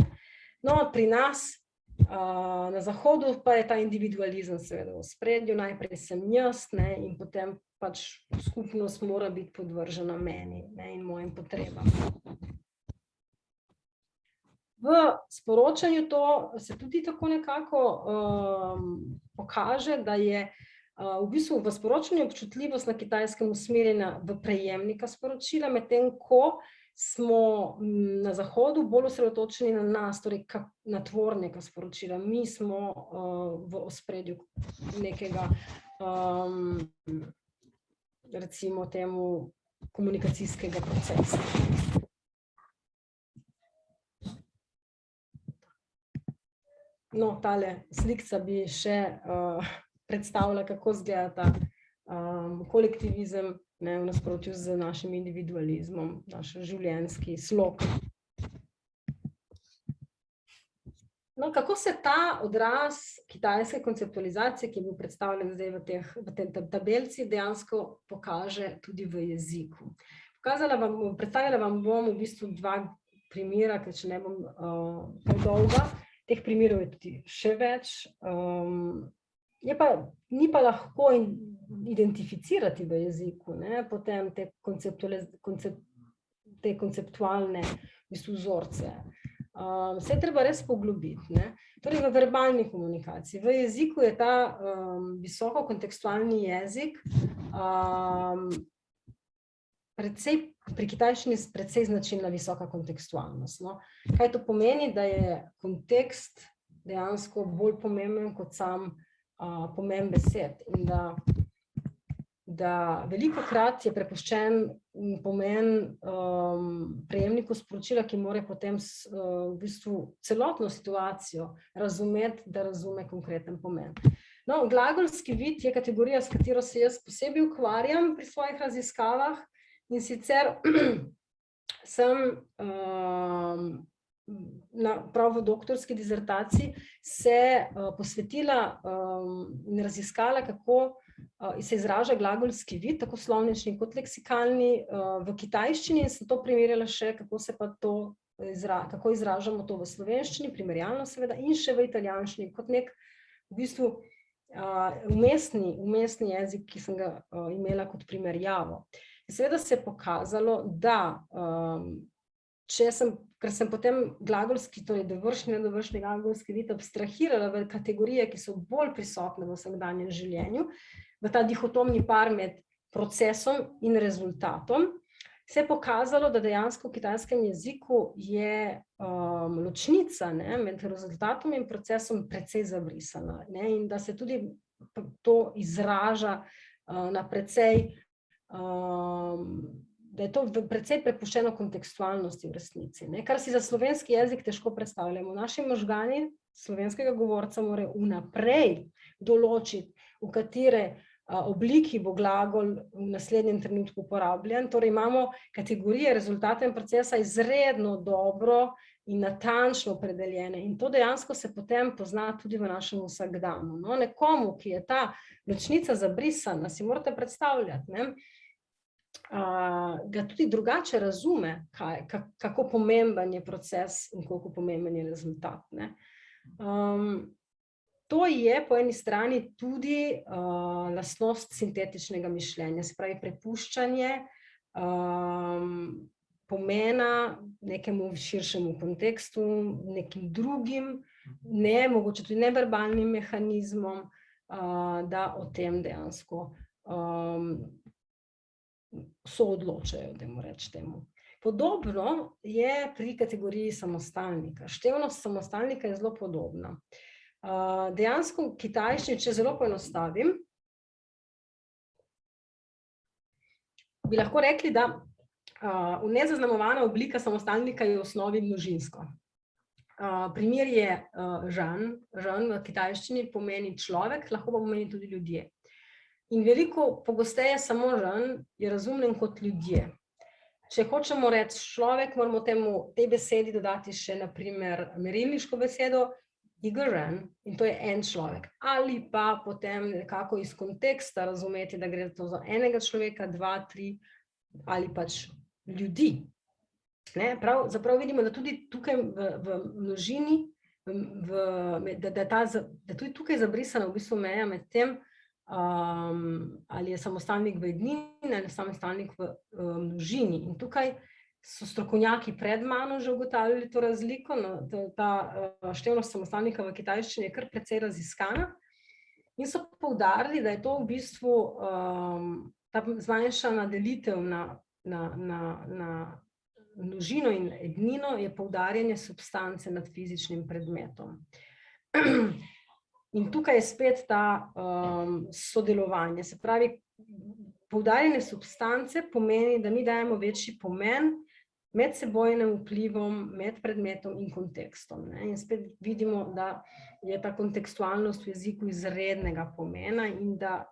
No, pri nas na Zahodu pa je ta individualizem seveda v ospredju, najprej sem jaz in potem pač skupnost mora biti podvržena meni in mojim potrebam. V sporočanju to se tudi tako nekako pokaže, da je v bistvu v sporočanju občutljivost na Kitajskem usmerjena v prejemnika sporočila, medtem ko smo na Zahodu bolj osredotočeni na nas, torej na tvornega sporočila. Mi smo v ospredju nekega, recimo temu, komunikacijskega procesa. No, tale slikca bi še predstavila, kako izgleda ta kolektivizem v nasprotju z našim individualizmom, naš življenjski slog. No, kako se ta odraz kitajske konceptualizacije, ki je bil predstavljen zdaj v tej tabelci, dejansko pokaže tudi v jeziku. Predstavila vam bom v bistvu dva primera, ker če ne bom predolga. Teh primerov je tudi še več. Ni pa lahko identificirati v jeziku, potem te konceptualne vzorce. Se je treba res poglobiti. Torej v verbalni komunikaciji. V jeziku je ta visoko kontekstualni jezik pri kitajščini precej značilna visoka kontekstualnost. Kaj to pomeni? Da je kontekst dejansko bolj pomemben kot sam pomen besed in da velikokrat je prepuščen pomen prejemniku sporočila, ki mora potem v bistvu celotno situacijo razumeti, da razume konkreten pomen. No, glagolski vid je kategorija, s katero se jaz posebej ukvarjam pri svojih raziskavah, in sicer sem prav v doktorski dizertaciji se posvetila in raziskala, kako se izraža glagolski vid, tako slovnični kot leksikalni v kitajščini, in sem to primerjala še, kako izražamo to v slovenščini, primerjalno seveda, in še v italijanščini, kot nek v bistvu umestni jezik, ki sem ga imela kot primerjavo. Seveda se je pokazalo, da ker sem potem glagolski, torej dovršni, nedovršni glagolski vid abstrahirala v kategorije, ki so bolj prisotne v vsakdanjem življenju, v ta dihotomni par med procesom in rezultatom, se je pokazalo, da dejansko v kitajskem jeziku je ločnica med rezultatom in procesom precej zabrisana, in da se tudi to izraža na precej, da je to precej prepuščeno kontekstualnosti v resnici, kar si za slovenski jezik težko predstavljamo. Naši možgani slovenskega govorca morajo vnaprej določiti, v katere obliki bo glagol v naslednjem trenutku uporabljen. Torej imamo kategorije rezultata in procesa izredno dobro in natančno opredeljene, in to dejansko se potem pozna tudi v našem vsakdanu. Nekomu, ki je ta ločnica zabrisana, si morate predstavljati, ga tudi drugače razume, kako pomemben je proces in koliko pomemben je rezultat. To je po eni strani tudi lastnost sintetičnega mišljenja, se pravi prepuščanje pomena nekemu širšemu kontekstu, nekim drugim, mogoče tudi neverbalnim mehanizmom, da o tem dejansko soodločajo, dajmo reči temu. Podobno je pri kategoriji samostalnika. Števnost samostalnika je zelo podobna. Dejansko v kitajščini, če zelo poenostavim, bi lahko rekli, da nezaznamovana oblika samostalnika je v osnovi množinsko. Primer je žan. Žan v kitajščini pomeni človek, lahko pa pomeni tudi ljudje. In veliko pogosteje samo žan je razumljen kot ljudje. Če hočemo reči človek, moramo tej besedi dodati še na primer merilniško besedo igržen, in to je en človek. Ali pa potem nekako iz konteksta razumeti, da gre to za enega človeka, dva, tri ali pač ljudi. Zaprav vidimo, da tudi tukaj v množini, da je tudi tukaj zabrisana v bistvu meja med tem, ali je samostalnik v ednini ali samostalnik v množini. In tukaj so strokovnjaki pred mano že ugotavljali to razliko, ta števnost samostalnika v kitajščini je kar precej raziskana, in so poudarili, da je to v bistvu ta zmanjšana delitev na množino in ednino je poudarjanje substance nad fizičnim predmetom. In tukaj je spet ta sodelovanje, se pravi, poudarjanje substance pomeni, da mi dajemo večji pomen medsebojnim vplivom med predmetom in kontekstom. In spet vidimo, da je ta kontekstualnost v jeziku izrednega pomena in da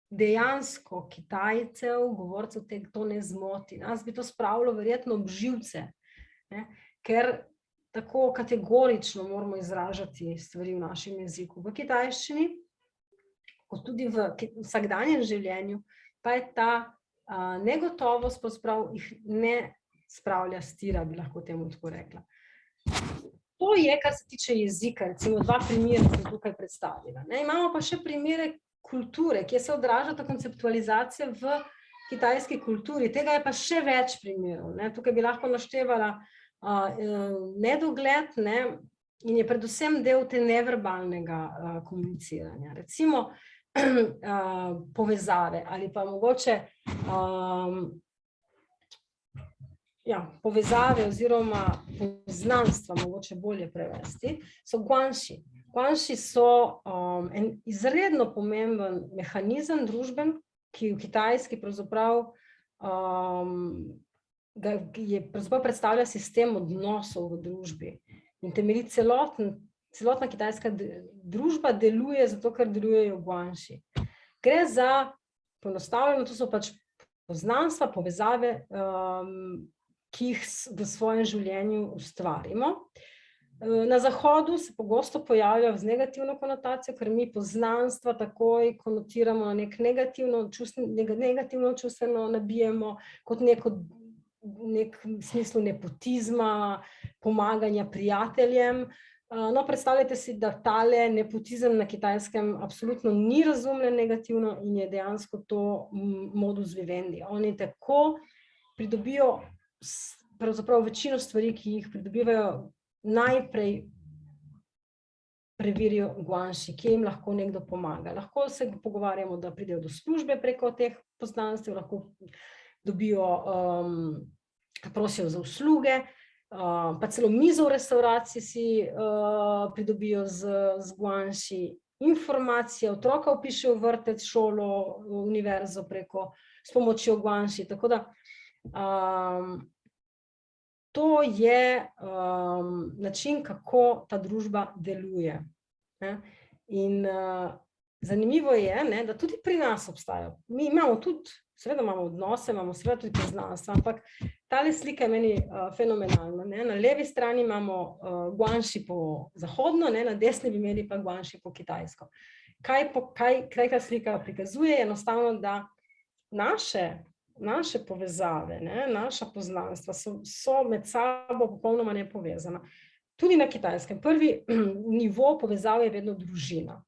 dejansko Kitajcev, govorcev to ne zmoti. Nas bi to spravilo verjetno ob živce, ker tako kategorično moramo izražati stvari v našem jeziku. V kitajščini, kot tudi v vsakdanjem življenju, pa je ta negotovost pravzaprav jih ne spravlja stira, bi lahko temu tako rekla. To je, kar se tiče jezika, recimo dva primera sem tukaj predstavila. Imamo pa še primere kulture, kjer se odraža ta konceptualizacija v kitajski kulturi. Tega je pa še več primerov. Tukaj bi lahko naštevala nedogled, in je predvsem del te neverbalnega komuniciranja. Recimo povezave ali pa mogoče povezave oziroma poznanstva, mogoče bolje prevesti, so guanxi. Guanxi so en izredno pomemben mehanizem družben, ki v kitajski pravzaprav pravzaprav predstavlja sistem odnosov v družbi in temelji celotna kitajska družba deluje zato, ker delujejo guanxi. Gre za poenostavljeno, to so pač poznanstva, povezave, ki jih v svojem življenju ustvarimo. Na Zahodu se pogosto pojavljajo z negativno konotacijo, ker mi poznanstva takoj konotiramo na negativno čustveno nabijemo, kot nek smislu nepotizma, pomaganja prijateljem. No, predstavljajte si, da tale nepotizem na Kitajskem absolutno ni razumljen negativno in je dejansko to modus vivendi. Oni tako pridobijo pravzaprav večino stvari, ki jih pridobivajo, najprej preverijo guanxi, kje jim lahko nekdo pomaga. Lahko se pogovarjamo, da pridejo do službe preko teh poznanstev, lahko dobijo, prosijo za usluge, pa celo mizo v restavraciji si pridobijo z guanxi, informacije, otroka vpišejo v vrtec, šolo, univerzo s pomočjo guanxi, tako da to je način, kako ta družba deluje. In zanimivo je, da tudi pri nas obstajajo. Mi imamo tudi, seveda imamo odnose, imamo seveda tudi poznanstva, ampak tale slika je meni fenomenalna. Na levi strani imamo guanxi po zahodno, na desni bi imeli pa guanxi po kitajsko. Kaj ta slika prikazuje? Enostavno, da naše povezave, naša poznanstva so med sabo popolnoma nepovezana. Tudi na Kitajskem. Prvi nivo povezave je vedno družina.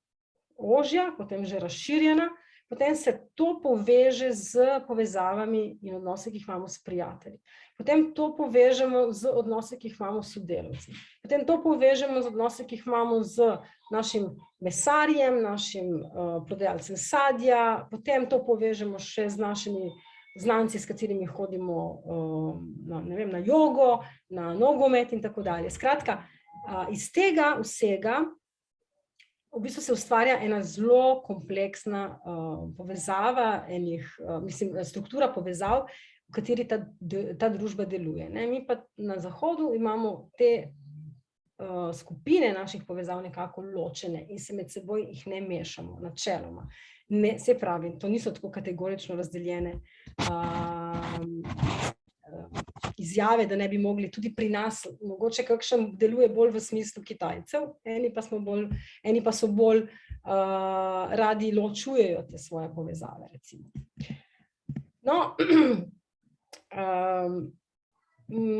Ožja, potem že razširjena, potem se to poveže z povezavami in odnose, ki jih imamo s prijatelji. Potem to povežemo z odnose, ki jih imamo s sodelavci. Potem to povežemo z odnose, ki jih imamo z našim mesarjem, našim prodajalcem sadja, potem to povežemo še z našimi znanci, s katerimi hodimo na jogo, na nogomet in tako dalje. Skratka, iz tega vsega v bistvu se ustvarja ena zelo kompleksna povezava, struktura povezav, v kateri ta družba deluje. Mi pa na Zahodu imamo te skupine naših povezav nekako ločene in se med seboj jih ne mešamo, načeloma. Se pravi, to niso tako kategorično razdeljene izjave, da ne bi mogli tudi pri nas, mogoče kakšen deluje bolj v smislu Kitajcev, eni pa so bolj radi ločujejo te svoje povezave, recimo. No,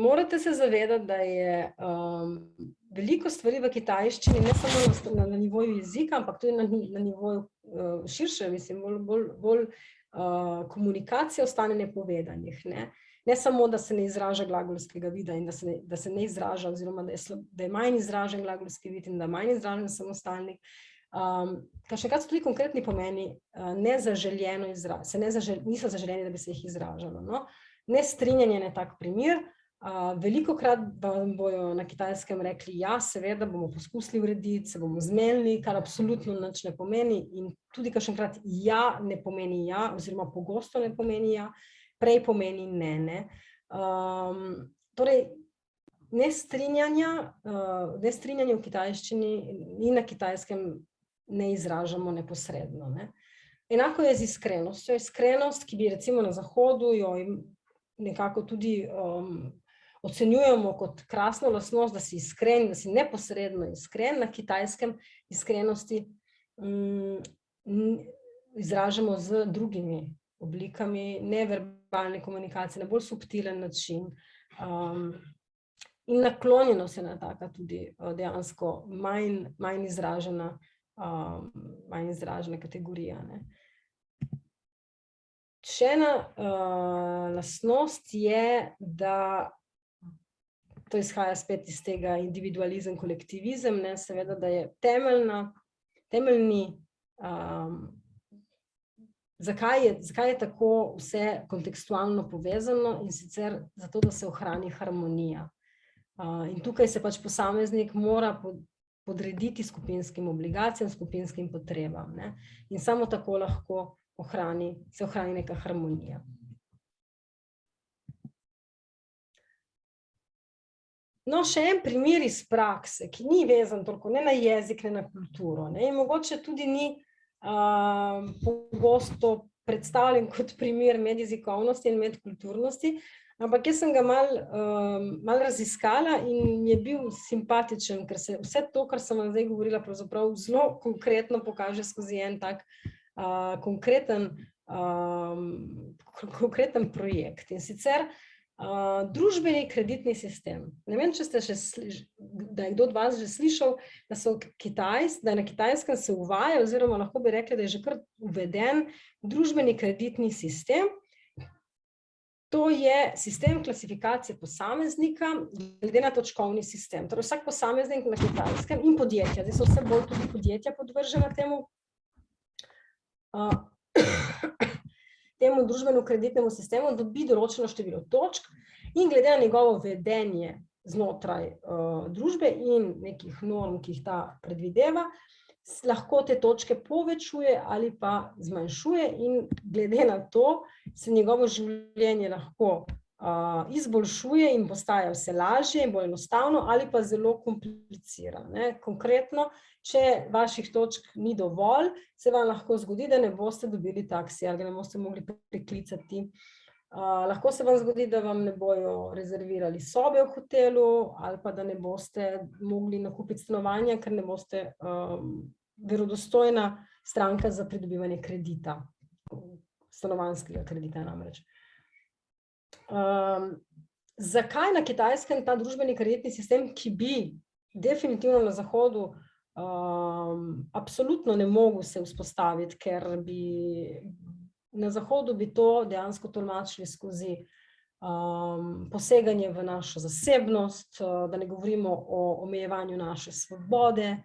morate se zavedati, da je veliko stvari v kitajščini, ne samo na nivoju jezika, ampak tudi na nivoju širše, bolj komunikacija ostane nepovedanih. Ne samo, da se ne izraža glagolskega vida in da se ne izraža, oziroma da je manj izražen glagolski vid in da je manj izražen samostalnik. Kakšenkrat so tudi konkretni pomeni nezaželjeno niso zaželjeni, da bi se jih izražalo. Nestrinjanje je tak primer. Velikokrat vam bojo na Kitajskem rekli, ja, seveda bomo poskusili urediti, se bomo zmenili, kar absolutno nič ne pomeni, in tudi kakšenkrat ja ne pomeni ja, oziroma pogosto ne pomeni ja, prej pomeni ne. Torej, nestrinjanje v kitajščini in na Kitajskem ne izražamo neposredno. Enako je z iskrenostjo. Iskrenost, ki bi recimo na Zahodu jo nekako tudi ocenjujemo kot krasno lastnost, da si iskren, da si neposredno iskren. Na Kitajskem iskrenosti izražamo z drugimi oblikami neverbalne komunikacije, na bolj subtilen način. In naklonjenost je taka tudi dejansko manj izražena kategorija. Še ena lastnost je, da to izhaja spet iz tega individualizem, kolektivizem, seveda, da je temeljni, zakaj je tako vse kontekstualno povezano, in sicer zato, da se ohrani harmonija. In tukaj se pač posameznik mora podrediti skupinskim obligacijam, skupinskim potrebam. In samo tako lahko se ohrani neka harmonija. No, še en primer iz prakse, ki ni vezan toliko ne na jezik, ne na kulturo, ne, in mogoče tudi ni pogosto predstavljen kot primer medjezikovnosti in medkulturnosti, ampak jaz sem ga malo raziskala in je bil simpatičen, ker se vse to, kar sem vam zdaj govorila, pravzaprav zelo konkretno pokaže skozi en tak konkreten projekt. In sicer družbeni kreditni sistem. Ne vem, če ste da je kdo od vas že slišal, da na Kitajskem se uvaja, oziroma lahko bi rekli, da je že kar uveden družbeni kreditni sistem. To je sistem klasifikacije posameznika glede na točkovni sistem. Torej vsak posameznik na Kitajskem in podjetja, zdaj so vse bolj tudi podjetja podvržena temu družbeno kreditnemu sistemu, dobi določeno število točk in glede na njegovo vedenje znotraj družbe in nekih norm, ki jih ta predvideva, lahko te točke povečuje ali pa zmanjšuje in glede na to se njegovo življenje lahko izboljšuje in postaja vse lažje in bolj enostavno ali pa zelo komplicira. Konkretno, če vaših točk ni dovolj, se vam lahko zgodi, da ne boste dobili taksija, ali ga ne boste mogli priklicati. Lahko se vam zgodi, da vam ne bojo rezervirali sobe v hotelu ali pa da ne boste mogli nakupiti stanovanja, ker ne boste verodostojna stranka za pridobivanje kredita, stanovanjskega kredita namreč. Zakaj na Kitajskem ta družbeni kreditni sistem, ki bi definitivno na Zahodu absolutno ne mogel se vzpostaviti, ker bi na Zahodu bi to dejansko tolmačili skozi poseganje v našo zasebnost, da ne govorimo o omejevanju naše svobode,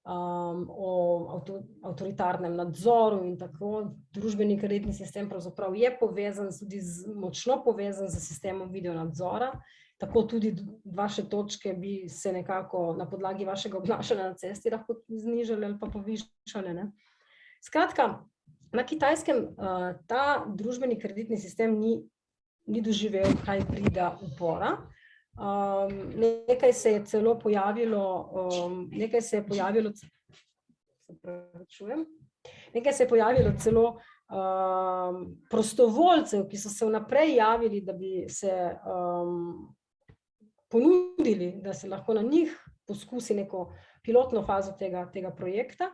o avtoritarnem nadzoru in tako. Družbeni kreditni sistem pravzaprav je povezan, tudi močno povezan z sistemom videonadzora, tako tudi vaše točke bi se nekako na podlagi vašega obnašanja na cesti lahko znižale ali pa povišale. Skratka, na Kitajskem ta družbeni kreditni sistem ni doživel kaj prida upora. Nekaj se je celo pojavilo, celo prostovoljcev, ki so se vnaprej javili, da bi se ponudili, da se lahko na njih poskusi neko pilotno fazo tega projekta.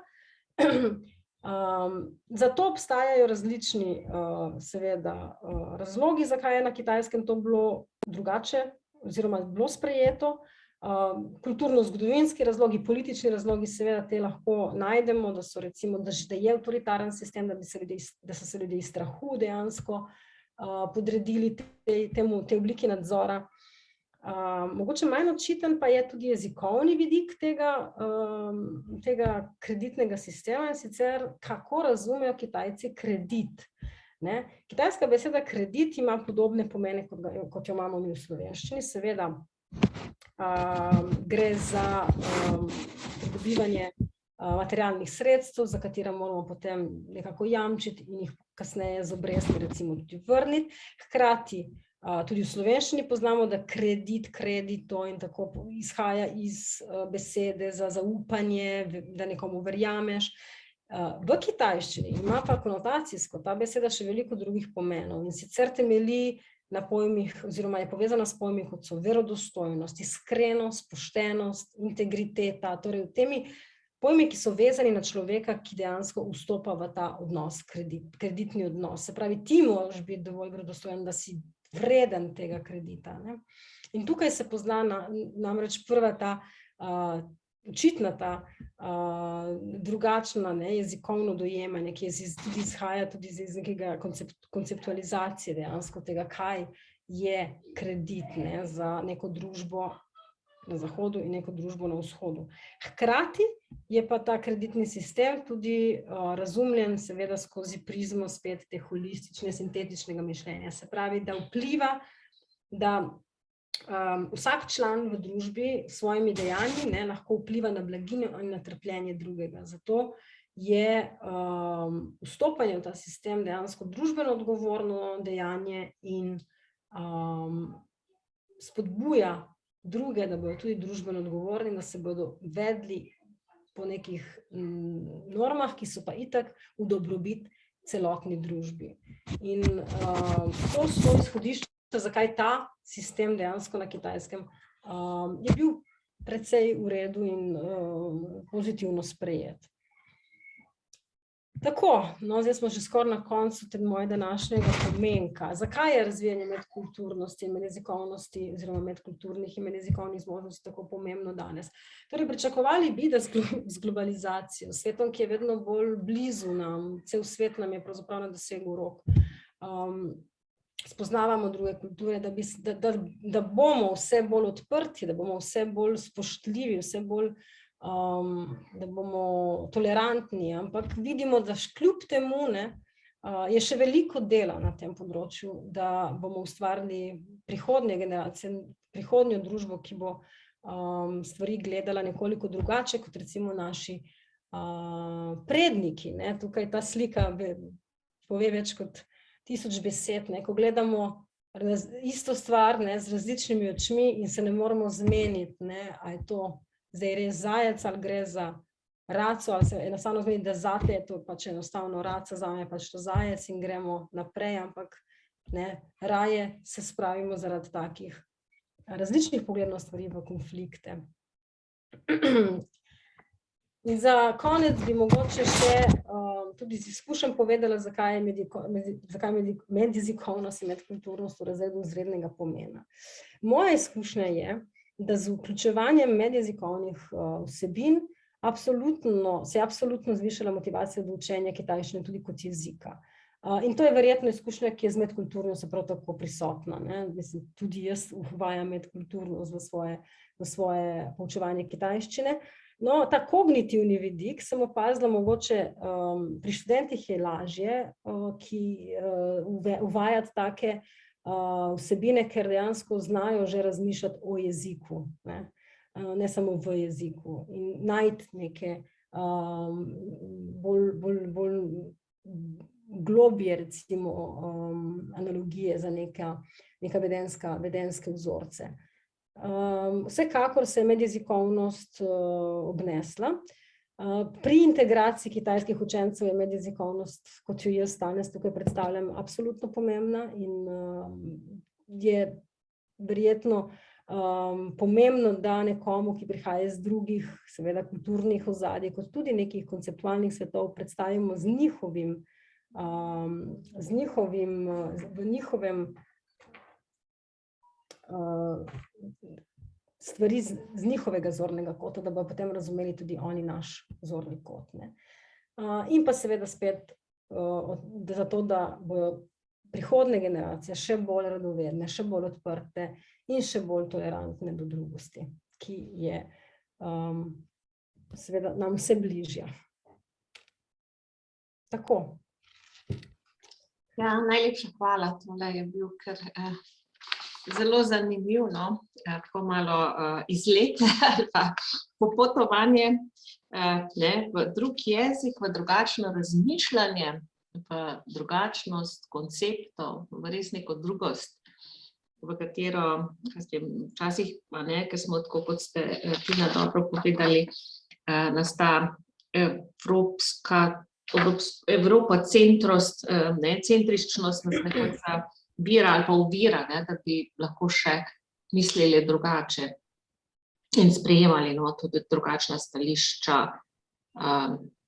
Zato obstajajo različni seveda razlogi, zakaj je na Kitajskem to bilo drugače oziroma bilo sprejeto. Kulturno-zgodovinski razlogi, politični razlogi, seveda te lahko najdemo, da so recimo, da je avtoritaren sistem, da so se ljudje iz strahu dejansko podredili tej obliki nadzora. Mogoče manj očiten pa je tudi jezikovni vidik tega kreditnega sistema, in sicer kako razumejo Kitajci kredit. Kitajska beseda kredit ima podobne pomene, kot jo imamo mi v slovenščini. Seveda gre za pridobivanje materialnih sredstev, za katera moramo potem nekako jamčiti in jih kasneje z obrestmi recimo tudi vrniti. Hkrati tudi v slovenščini poznamo, da kredit, kredito in tako izhaja iz besede za zaupanje, da nekomu verjameš. V kitajščini ima pa konotacijsko ta beseda še veliko drugih pomenov in sicer temelji na pojmih oziroma je povezana s pojmi, kot so verodostojnost, iskrenost, poštenost, integriteta, torej v temi pojmi, ki so vezani na človeka, ki dejansko vstopa v ta odnos, kreditni odnos. Se pravi, ti moraš biti dovolj verodostojen, da si vreden tega kredita. In tukaj se pozna namreč prva ta očitna ta drugačna jezikovno dojemanje, ki tudi izhaja tudi iz nekega konceptualizacije dejansko tega, kaj je kredit za neko družbo na Zahodu in neko družbo na Vzhodu. Hkrati je pa ta kreditni sistem tudi razumljen seveda skozi prizmo spet te holistične, sintetičnega mišljenja. Se pravi, da vpliva, da vsak član v družbi s svojimi dejanji lahko vpliva na blaginjo in na trpljenje drugega. Zato je vstopanje v ta sistem dejansko družbeno odgovorno dejanje in spodbuja druge, da bodo tudi družbeno odgovorni, da se bodo vedli po nekih normah, ki so pa itak v dobrobit celotni družbi. In to so izhodišča, zakaj ta sistem dejansko na Kitajskem je bil precej v redu in pozitivno sprejet. Tako, no, zdaj smo že skoraj na koncu moje današnjega pomenka. Zakaj je razvijanje medkulturnosti in medjezikovnosti oziroma medkulturnih in medjezikovnih zmožnosti tako pomembno danes? Torej, pričakovali bi, da z globalizacijo, svetom, ki je vedno bolj blizu nam, cel svet nam je pravzaprav na dosegu rok, spoznavamo druge kulture, da bomo vse bolj odprti, da bomo vse bolj spoštljivi, vse bolj da bomo tolerantni, ampak vidimo, da kljub temu je še veliko dela na tem področju, da bomo ustvarili prihodnje generacije, prihodnjo družbo, ki bo stvari gledala nekoliko drugače, kot recimo naši predniki. Tukaj ta slika pove več kot 1000 besed. Ko gledamo isto stvar z različnimi očmi in se ne moremo zmeniti, a je to zdaj res zajec ali gre za raco, ali se enostavno zmeni, da zate je to pač enostavno raca, zame je pač to zajec in gremo naprej, ampak raje se spravimo zaradi takih različnih pogledov na stvari v konflikte. In za konec bi mogoče še tudi z izkušenj povedala, zakaj je medjezikovnost in medkulturnost v razredu izrednega pomena. Moja izkušnja je, da z vključevanjem medjezikovnih vsebin se je absolutno zvišala motivacija do učenja kitajščine tudi kot jezika. In to je verjetno izkušnja, ki je z medkulturnostjo prav tako prisotna. Mislim, tudi jaz uvajam medkulturnost v svoje poučevanje kitajščine. No, ta kognitivni vidik sem opazila mogoče pri študentih je lažje, ki uvajati take vsebine, ker dejansko znajo že razmišljati o jeziku, ne samo v jeziku, in najti neke bolj globje, recimo, analogije za neka vedenske vzorce. Vsekakor se je medjezikovnost obnesla. Pri integraciji kitajskih učencev je medjezikovnost, kot jo jaz danes tukaj predstavljam, absolutno pomembna in je verjetno pomembno, da nekomu, ki prihaja iz drugih, seveda kulturnih ozadij, kot tudi nekih konceptualnih svetov, predstavimo v njihovem stvari z njihovega zornega kota, da bodo potem razumeli tudi oni naš zorni kot. In pa seveda spet zato, da bodo prihodne generacije še bolj radovedne, še bolj odprte in še bolj tolerantne do drugosti, ki je seveda nam vse bližja. Tako. Ja, najlepša hvala, tole je bil kar zelo zanimiv, tako malo izlet ali pa popotovanje v drug jezik, v drugačno razmišljanje, v drugačnost konceptov, v res neko drugost, v katero včasih, ker smo tako, kot ste Tina dobro povedali, nas ta evropocentrost, centričnost nas nekako bira ali pa uvira, da bi lahko še mislili drugače in sprejemali tudi drugačna stališča,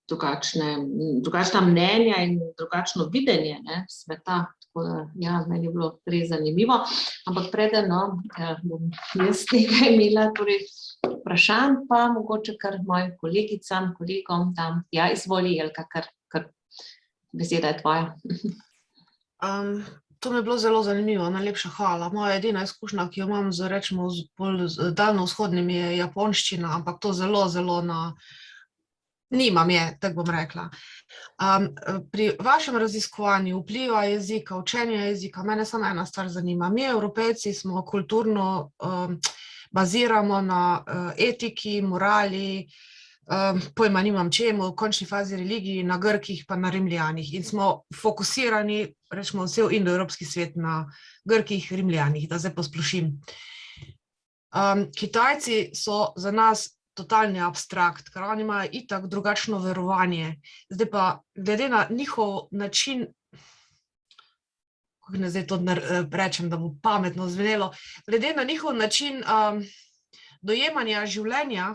drugačna mnenja in drugačno videnje sveta. Tako da, ja, meni je bilo res zanimivo. Ampak preden bom jaz nekaj imela, torej vprašanj, pa mogoče kar mojim kolegicam, kolegom tam. Ja, izvoli, Jelka, kar beseda je tvoja. To mi je bilo zelo zanimivo, najlepša hvala. Moja edina izkušnja, ki jo imam z, rečemo, bolj daljnovzhodnim, je japonščina, ampak to zelo nimam je, tako bom rekla. Pri vašem raziskovanju vpliva jezika, učenja jezika, mene samo ena stvar zanima. Mi, Evropejci, smo kulturno baziramo na etiki, morali, pojma nimam čemu, v končni fazi religiji, na Grkih pa na Rimljanih. In smo fokusirani, rečemo, cel indoevropski svet na Grkih, Rimljanih, da zdaj posplošim. Kitajci so za nas totalni abstrakt, ker oni imajo itak drugačno verovanje. Zdaj pa, glede na njihov način, kako ne zdaj to rečem, da bo pametno zvenelo, glede na njihov način dojemanja življenja,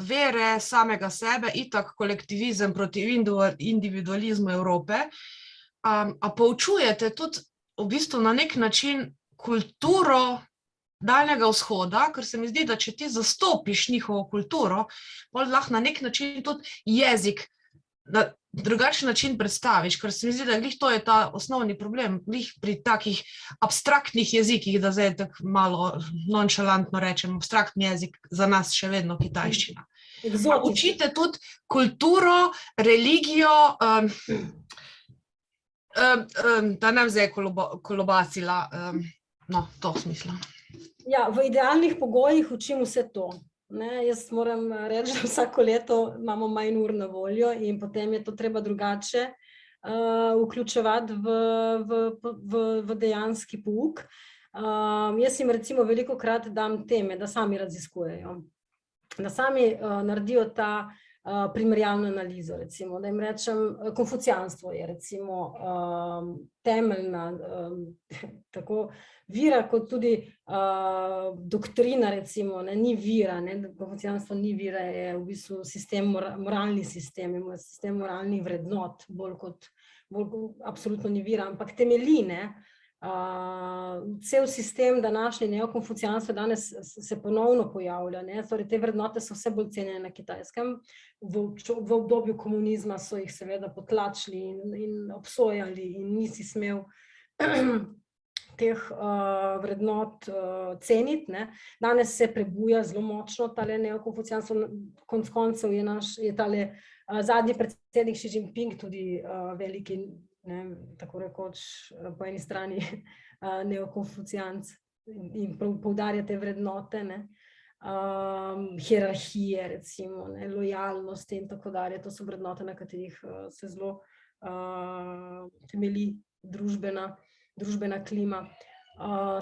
vere samega sebe, itak kolektivizem proti individualizmu Evrope, a poučujete tudi v bistvu na nek način kulturo Daljnega vzhoda, ker se mi zdi, da če ti zastopiš njihovo kulturo, potem lahko na nek način tudi jezik na drugačen način predstaviš, ker se mi zdi, da glih to je ta osnovni problem, glih pri takih abstraktnih jezikih, da zdaj tako malo nonšalantno rečem, abstraktni jezik za nas še vedno kitajščina. Učite tudi kulturo, religijo, da ne bi zdaj kolobacila, no, to v smislu. Ja, v idealnih pogojih učim vse to. Jaz moram reči, da vsako leto imamo manj ur na voljo in potem je to treba drugače vključevati v dejanski pouk. Jaz jim recimo velikokrat dam teme, da sami raziskujejo, da sami naredijo ta primerjalno analizo, recimo, da jim rečem, konfucijanstvo je recimo temeljna tako vira, kot tudi doktrina, recimo, ni vira, konfucijanstvo ni vira, je v bistvu sistem, moralni sistem, sistem moralnih vrednot, bolj kot absolutno ni vira, ampak temelji, cel sistem današnji neokonfucijanstva danes se ponovno pojavlja, torej te vrednote so vse bolj cenjene na Kitajskem, v obdobju komunizma so jih seveda potlačili in obsojali in nisi smel teh vrednot ceniti. Danes se prebuja zelo močno tale neokonfucijanstvo, konec koncev je tale zadnji predsednik Xi Jinping tudi veliki, tako rekoč po eni strani neokonfucijanc in poudarja te vrednote, hierarhije, recimo, lojalnosti in tako dalje. To so vrednote, na katerih se zelo temelji družbena klima.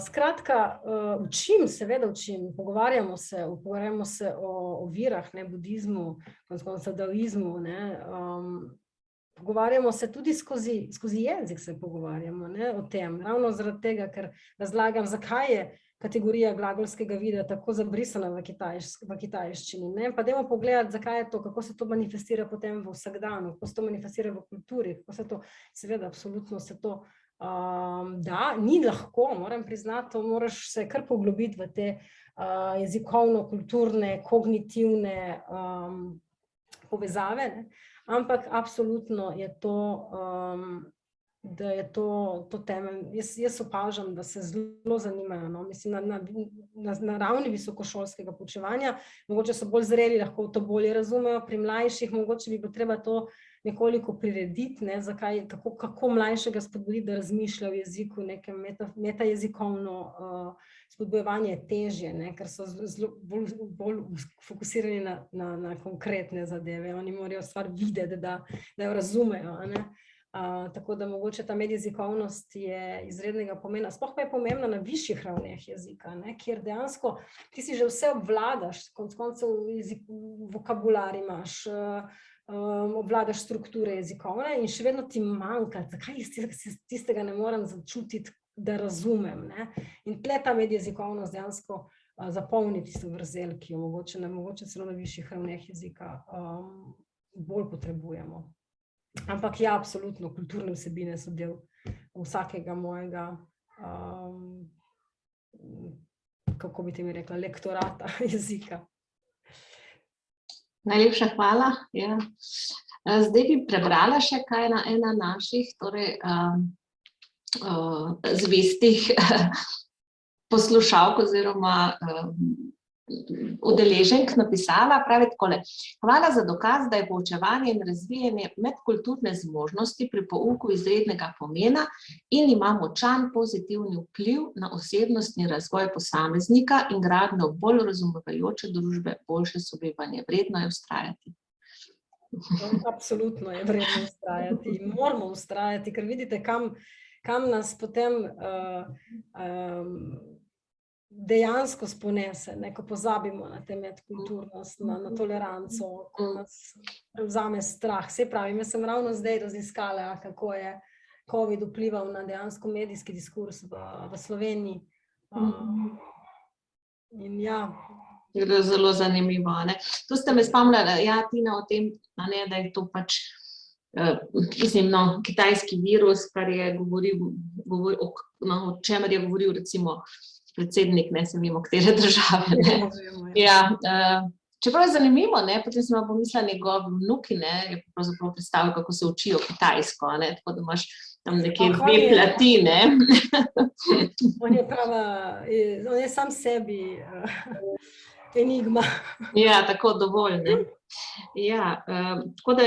Skratka, seveda učim, pogovarjamo se o virah, budizmu, daoizmu, pogovarjamo se tudi skozi jezik se pogovarjamo o tem, ravno zaradi tega, ker razlagam, zakaj je kategorija glagolskega vida tako zabrisana v kitajščini. Pa dajmo pogledati, zakaj je to, kako se to manifestira potem v vsakdanu, kako se to manifestira v kulturi, kako se to, seveda, absolutno se to da, ni lahko, moram priznati, to moraš se kar poglobiti v te jezikovno-kulturne, kognitivne povezave, ampak absolutno je to, da je to temelj. Jaz opažam, da se zelo zanimajo, mislim, na ravni visokošolskega poučevanja, mogoče so bolj zreli, lahko to bolje razumejo, pri mlajših mogoče bi bilo treba to nekoliko prirediti, kako mlajšega spodbuditi, da razmišlja v jeziku, nekem metajezikovno spodbujevanje je težje, ker so bolj fokusirani na konkretne zadeve, oni morajo stvar videti, da jo razumejo, tako da mogoče ta medjezikovnost je izrednega pomena, sploh pa je pomembna na višjih ravneh jezika, kjer dejansko ti si že vse obvladaš, konec koncev vokabular imaš, obvladaš strukture jezikovne in še vedno ti manjka, zakaj tistega ne morem začutiti, da razumem. In tle ta medjezikovnost dejansko zapolni tisto vrzel, ki jo mogoče celo na višjih ravneh jezika bolj potrebujemo. Ampak ja, absolutno, kulturne vsebine so del vsakega mojega, kako bi ti mi rekla, lektorata jezika. Najlepša hvala. Zdaj bi prebrala še kaj na ena naših, torej zvestih poslušalk oziroma udeleženk napisala, pravi takole: hvala za dokaz, da je poučevanje in razvijanje medkulturne zmožnosti pri pouku izrednega pomena in ima močan pozitivni vpliv na osebnostni razvoj posameznika in gradnjo bolj razumevajoče družbe, boljše sobivanje. Vredno je vztrajati. Absolutno je vredno vztrajati. Moramo vztrajati, ker vidite, kam nas potem dejansko sponese, ne, ko pozabimo na te medkulturnost, na toleranco, ko nas prevzame strah. Saj pravim, jaz sem ravno zdaj raziskala, kako je COVID vplival na dejansko medijski diskurs v Sloveniji. In ja. Zelo zanimivo. Ne? Tu ste me spomnili, ja, Tina, o tem, ne, da je to pač kitajski virus, kar je o čemer je govoril recimo predsednik, ne se vemo, katere države. Ne? Ja, čeprav je zanimivo, ne, potem sem pomislila njegovi vnuki, ne, je pravzaprav predstavil, kako se učijo kitajsko, ne, tako da imaš tam nekje dve plati, ne. On je sam sebi enigma. Ja, tako dovolj, ne. Ja, tako da,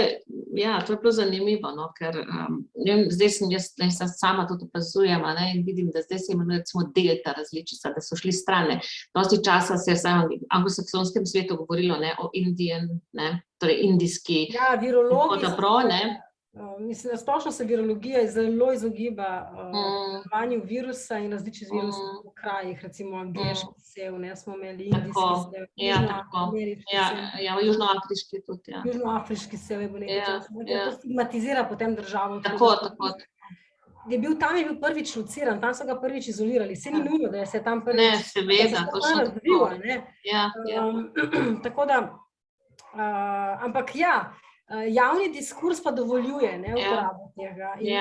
ja, to je prav zanimivo, no, ker zdaj sem sama tudi opazujem, ne, in vidim, da zdaj se imenuje recimo delta različica, da so šli strane. Dosti časa se je v anglosaksonskem svetu govorilo, ne, o Indian, ne, torej indijski. Ja, virologi. Ne. Mislim, da splošno se virologija zelo izogiba vanju virusa in različnih virusov v krajih, recimo angleški sev, ne, smo imeli indijski sev, južnoameriški sev. Ja, južnoafriški tudi, ja. Južnoafriški sev je bil nekaj časa. To stigmatizira potem državo. Tako. Tam je bil prvič lociran, tam so ga prvič izolirali. Se ni nujno, da se tam prvič... Ne, seveda, točno tako. Ja. Tako da, ampak ja, javni diskurs pa dovoljuje, ne, uporabo tega in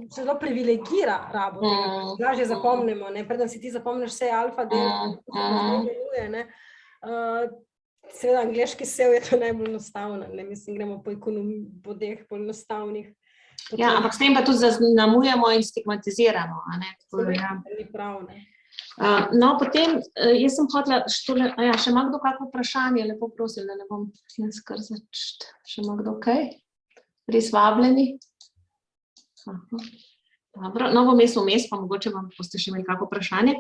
celo privilegira rabo tega, lažje zapomnimo, ne, preden si ti zapomniš vse alfa del, ne, seveda angleški sev je to najbolj enostavno, ne, mislim, gremo po ekonomiji, po teh enostavnih. Ja, ampak s tem pa tudi zaznamujemo in stigmatiziramo, a ne. Ni prav, ne. No, potem, jaz sem hotela, še ima kdo kakvo vprašanje, lepo prosim, da ne bom kar začeti. Še ima kdo kaj? Res vabljeni? Dobro, no, vmes, pa mogoče vam boste še imeli kakvo vprašanje.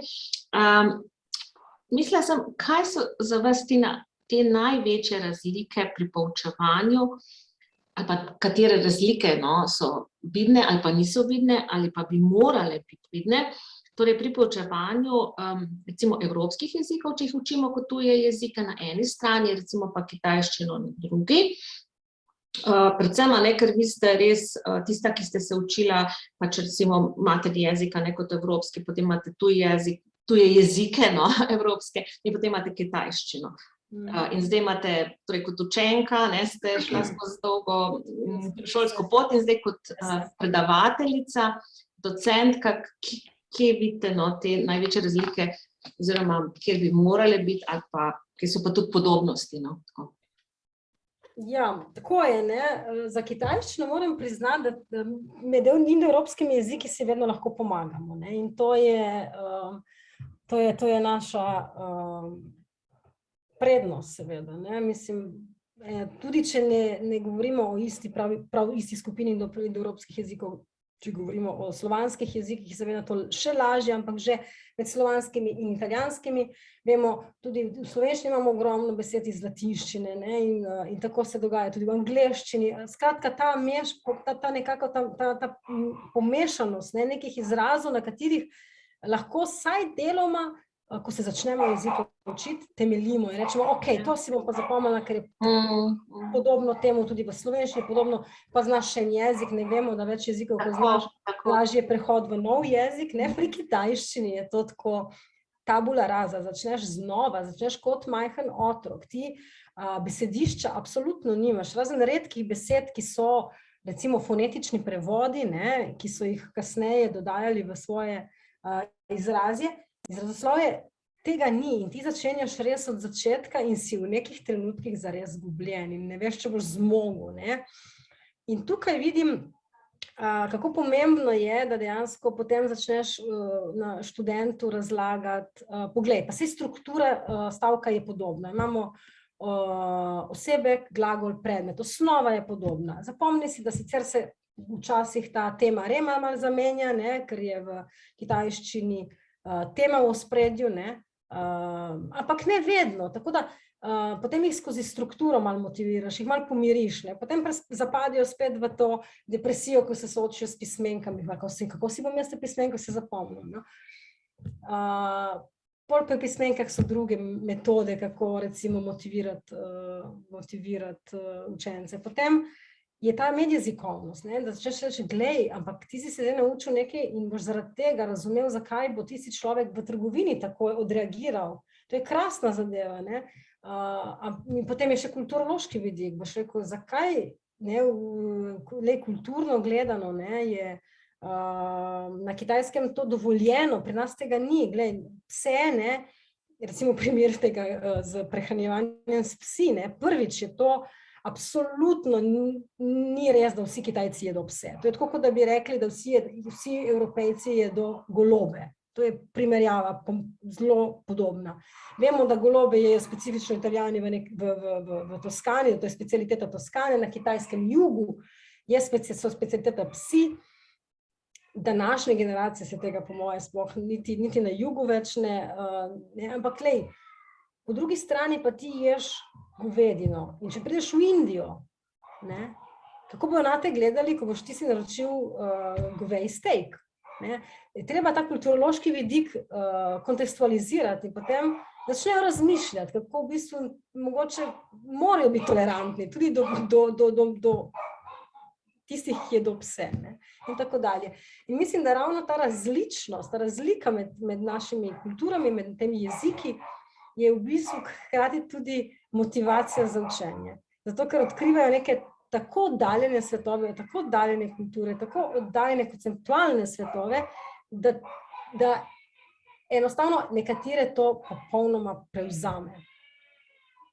Mislila sem, kaj so za vas te največje razlike pri poučevanju, ali pa katere razlike, no, so vidne ali pa niso vidne, ali pa bi morale biti vidne, torej pri poučevanju recimo evropskih jezikov, če jih učimo kot tuje jezike na eni strani, recimo pa kitajščino na drugi. Predvsem, ne, ker vi ste res tista, ki ste se učila, pač recimo materni jezika, ne kot evropski, potem imate tuje jezike, no, evropske, in potem imate kitajščino. In zdaj imate, torej kot učenka, ne, ste šla skozi dolgo šolsko pot in zdaj kot predavateljica, docentka, kje vidite, no, te največje razlike, oziroma kjer bi morale biti, ali pa kje so pa tudi podobnosti, no, tako. Ja, tako je, ne. Za kitajščino moram priznati, da med indoevropskimi jeziki si vedno lahko pomagamo, ne, in to je naša prednost, seveda, ne, mislim, tudi če ne govorimo o prav isti skupini indoevropskih jezikov, če govorimo o slovanskih jezikih, seveda to še lažje, ampak že med slovanskimi in italijanskimi, vemo, tudi v slovenščini imamo ogromno besed iz latinščine, ne, in tako se dogaja tudi v angleščini. Skratka, ta pomešanost, ne, nekih izrazov, na katerih lahko vsaj deloma, ko se začnemo jezik učiti, temeljimo in rečemo, ok, to si bom pa zapomnila, ker je podobno temu tudi v slovenščini, podobno pa znaš še en jezik, ne vemo, da več jezikov, ko znaš, lažje prehod v nov jezik, ne, pri kitajščini je to tako tabula rasa, začneš znova, začneš kot majhen otrok, ti besedišča absolutno nimaš, razen redkih besed, ki so recimo fonetični prevodi, ne, ki so jih kasneje dodajali v svoje izrazje. Izrazoslovje tega ni in ti začenjaš res od začetka in si v nekih trenutkih zares zgubljen in ne veš, če boš zmogel, ne. In tukaj vidim, kako pomembno je, da dejansko potem začneš na študentu razlagati, poglej, pa saj struktura stavka je podobna, imamo osebek, glagol, predmet, osnova je podobna. Zapomni si, da sicer se včasih ta tema rema malo zamenja, ne, ker je v kitajščini tema v ospredju, ne, ampak ne vedno, tako da potem jih skozi strukturo malo motiviraš, jih malo pomiriš, ne, potem zapadijo spet v to depresijo, ko se soočijo s pismenkami, kako si bom jaz te pismenke se zapomnil, no. Pol pri pismenkah so druge metode, kako recimo motivirati učence. Potem je ta medjezikovnost, da začneš reči, glej, ampak ti si se zdaj naučil nekaj in boš zaradi tega razumel, zakaj bo tisti človek v trgovini tako odreagiral. To je krasna zadeva, ne? In potem je še kulturološki vidik, boš rekel, zakaj, ne, kulturno gledano, ne, je na Kitajskem to dovoljeno, pri nas tega ni, glej, pse, ne, recimo primer tega z prehranjevanjem s psi, ne, prvič je to absolutno ni res, da vsi Kitajci jedo pse. To je tako, kot da bi rekli, da vsi Evropejci jedo golobe. To je primerjava zelo podobna. Vemo, da golobe jejo specifično Italijani v Toskani, to je specialiteta Toskane, na kitajskem jugu so specialiteta psi. Današnje generacije se tega po moje sploh niti na jugu več ne, ampak lej, po drugi strani pa ti ješ govedino in če prideš v Indijo, ne, kako bojo na te gledali, ko boš ti si naročil goveji steak, ne, je treba ta kulturološki vidik kontekstualizirati in potem začnejo razmišljati, kako v bistvu mogoče morajo biti tolerantni tudi do tistih, ki jedo pse, ne, in tako dalje. In mislim, da ravno ta različnost, ta razlika med našimi kulturami, med temi jeziki, je v bistvu hkrati tudi motivacija za učenje. Zato, ker odkrivajo neke tako oddaljene svetove, tako oddaljene kulture, tako oddaljene konceptualne svetove, da enostavno nekatere to popolnoma prevzame.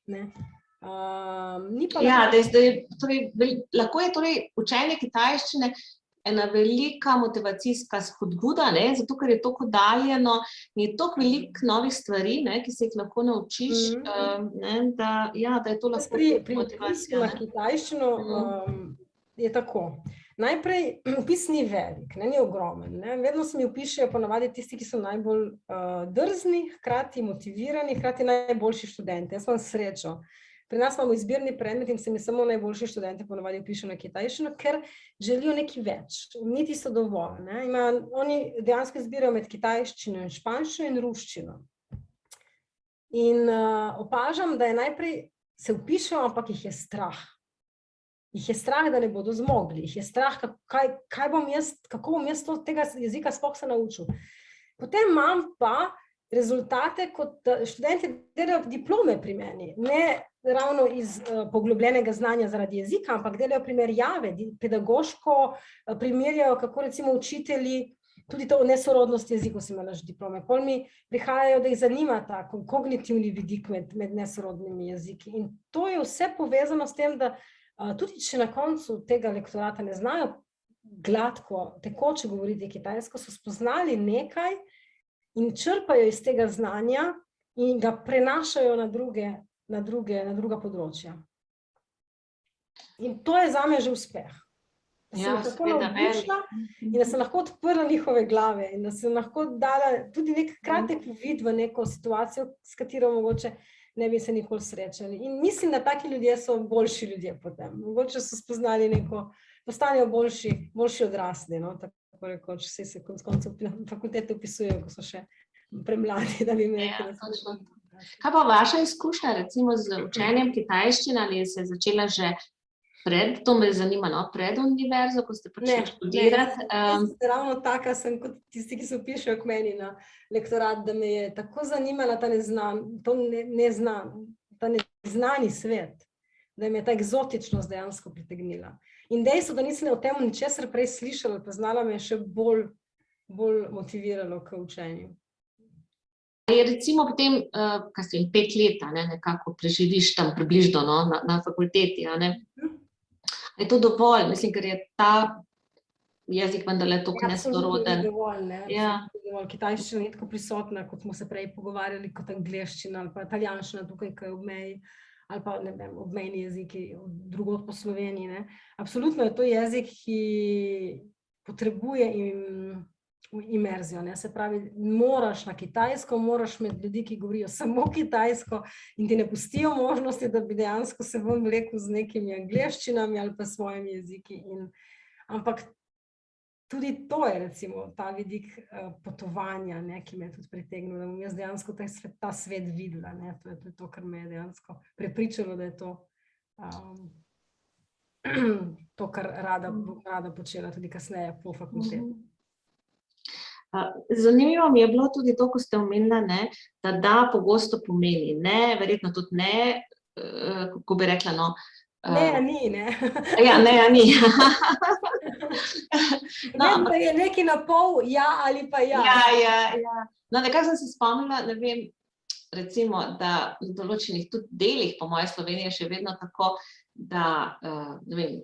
Ne? Lahko je torej učenje kitajščine ena velika motivacijska spodbuda, ne, zato ker je toliko oddaljeno in je toliko veliko novih stvari, ne, ki se jih lahko naučiš, ne, da je to lahko motivacija. Na kitajščino je tako. Najprej vpis ni velik, ni ogromen. Ne. Vedno se mi vpišejo ponavadi tisti, ki so najbolj drzni, hkrati motivirani, hkrati najboljši študenti. Jaz imam srečo. Pri nas imamo izbirni predmet in se mi samo najboljši študenti ponavadi vpišejo na kitajščino, ker želijo nekaj več, niti so dovolj. Ne. Oni dejansko izbirajo med kitajščino in španščino in ruščino. In opažam, da je najprej se vpišejo, ampak jih je strah. Jih je strah, da ne bodo zmogli, jih je strah, kako bom jaz tega jezika sploh se naučil. Potem imam pa rezultate, kot študenti delajo diplome pri meni, ne ravno iz poglobljenega znanja zaradi jezika, ampak delajo primerjave, pedagoško primerjajo, kako recimo učitelji, tudi to nesorodnost jezikov si imelaš diplome, pol mi prihajajo, da jih zanima ta kognitivni vidik med nesorodnimi jeziki. In to je vse povezano s tem, da tudi če na koncu tega lektorata ne znajo gladko, tekoče govoriti kitajsko, so spoznali nekaj in črpajo iz tega znanja in ga prenašajo na druga področja. In to je zame že uspeh. Da sem tako navdušila in da sem lahko odprla njihove glave in da sem lahko dala tudi nek kratek vid v neko situacijo, s katero mogoče ne bi se nikoli srečali. In mislim, da taki ljudje so boljši ljudje potem. Mogoče so spoznali postanejo boljši odrasli, no, tako rekoč, se konec koncev fakultete upisujejo, ko so še premladi, da bi imeli. Kaj pa vaša izkušnja, recimo z učenjem kitajščine, ali se je začela že to me zanima, no, pred univerzo, ko ste počeli študirati? Ravno taka sem kot tisti, ki se vpišejo k meni na lektorat, da me je tako zanimala ta neznani svet, da me je ta eksotičnost dejansko pritegnila. In dejstvo, da nisem o tem ničesar prej slišala, poznala me je še bolj motiviralo k učenju. Je recimo potem, 5 let, nekako preživiš tam približno na fakulteti, je to dovolj, mislim, ker je ta jezik vendarle toliko nesoroden. Kitajščina ni tako prisotna, kot smo se prej pogovarjali, kot angleščina ali pa italijanščina tukaj, ki je ob meji, ali pa obmejni jeziki drugod po Sloveniji. Absolutno je to jezik, ki potrebuje imerzijo. Se pravi, moraš na kitajsko, moraš med ljudi, ki govorijo samo kitajsko in ti ne pustijo možnosti, da bi dejansko se ven vlekel z nekimi angleščinami ali pa svojimi jeziki. Ampak tudi to je recimo ta vidik potovanja, ne, ki me je tudi pritegnil, da bom jaz dejansko ta svet videla. Ne. To je to, kar me je dejansko prepričalo, da je to to, kar rada počela tudi kasneje po fakulteti. Zanimivo mi je bilo tudi to, ko ste omenila, ne, da pogosto pomeni, ne, verjetno tudi ne, kako bi rekla, no. Ne, ni, ne. Ja, ne, ni. Vedno je nekaj na pol, ja ali pa ja. Ja. No, nekaj sem se spomnila, ne vem, recimo, da v določenih tudi delih po moje Slovenije še vedno tako, da, ne vem,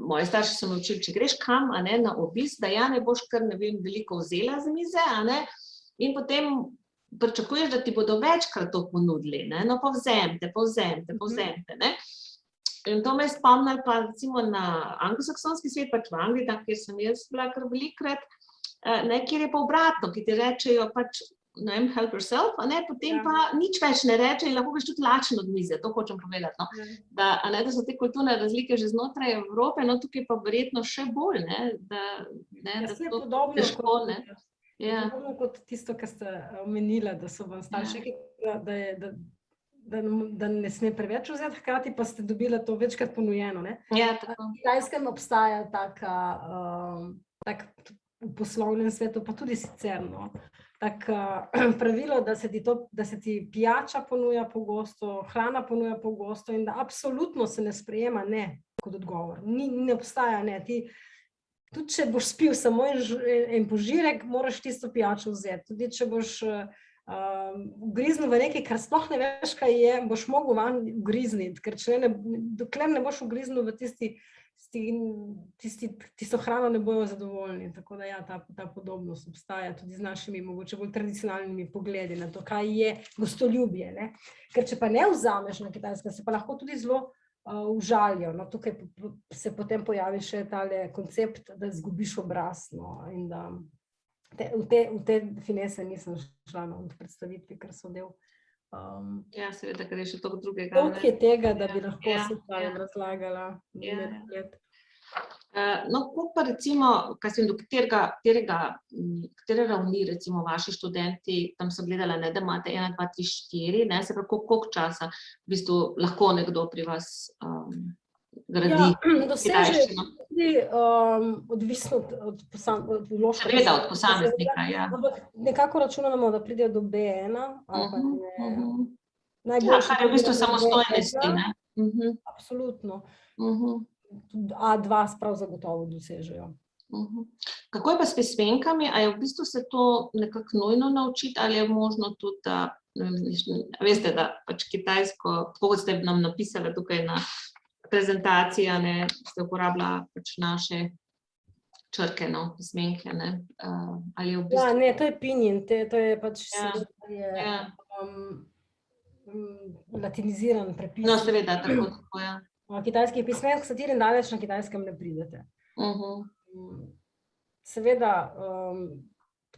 moji starši so me učili, če greš kam, a ne, na obisk, da ja ne boš kar, ne vem, veliko vzela z mize, a ne, in potem pričakuješ, da ti bodo večkrat to ponudili, ne, no pa vzemite, ne. In to me je spomnilo pa recimo na anglosaksonski svet, pač v Angliji, tam, kjer sem jaz bila kar velikokrat, ne, kjer je pa obratno, ki ti rečejo pač, ne vem, help yourself, a ne, potem pa nič več ne reče in lahko greš tudi lačen od mize, to hočem povedati, no. Da so te kulturne razlike že znotraj Evrope, no tukaj pa verjetno še bolj, ne, da je to podobno težko, ne. Ja. Podobno kot tisto, kar ste omenila, da so vam starši, da ne sme preveč vzeti, hkrati pa ste dobila to večkrat ponujeno, ne. Ja, tako. V Kitajskem obstaja tak v poslovnem svetu, pa tudi sicer, no, tak pravilo, da se ti pijača ponuja pogosto, hrana ponuja pogosto in da absolutno se ne sprejema ne kot odgovor. Ne obstaja ne. Tudi če boš spil samo en požirek, moraš tisto pijačo vzeti. Tudi če boš ugriznil v nekaj, kar sploh ne veš, kaj je, boš mogel vanj ugrizniti, ker dokler ne boš ugriznil v tisto hrano, ne bojo zadovoljni. Tako da ja, ta podobnost obstaja tudi z našimi mogoče bolj tradicionalnimi pogledi na to, kaj je gostoljubje, ne. Ker če pa ne vzameš na Kitajskem, se pa lahko tudi zelo užalijo. No, tukaj se potem pojavi še tale koncept, da izgubiš obraz, no, in da v te finese nisem šla na predstavitvi, ker so del. Ja, seveda, ker je še toliko drugega. Toliko je tega, da bi lahko se pravim razlagala. No, kako pa recimo, do katere ravni recimo vaši študenti, tam so gledala, ne, da imate 1, 2, 3, 4, ne, se pravi, koliko časa v bistvu lahko nekdo pri vas gradi kitajščino? Tudi odvisno od vložka. Seveda, od posameznika, ja. Ampak nekako računamo, da pridejo do B1, ali pa ne. Najboljši. Kar je v bistvu samostojnosti, ne? Absolutno. A2 prav zagotovo dosežejo. Kako je pa s pismenkami? A je v bistvu se to nekako nujno naučiti, ali je možno tudi, da, veste, da pač kitajsko, tako kot ste nam napisali tukaj na prezentaciji, ne, ste uporabljala pač naše črke, no, pismenke, ne, ali je v bistvu... Ja, ne, to je pinyin, to je pač latiniziran prepis. No, seveda, tako, ja. Kitajskih pismen, s katerim daleč na Kitajskem ne pridete. Seveda,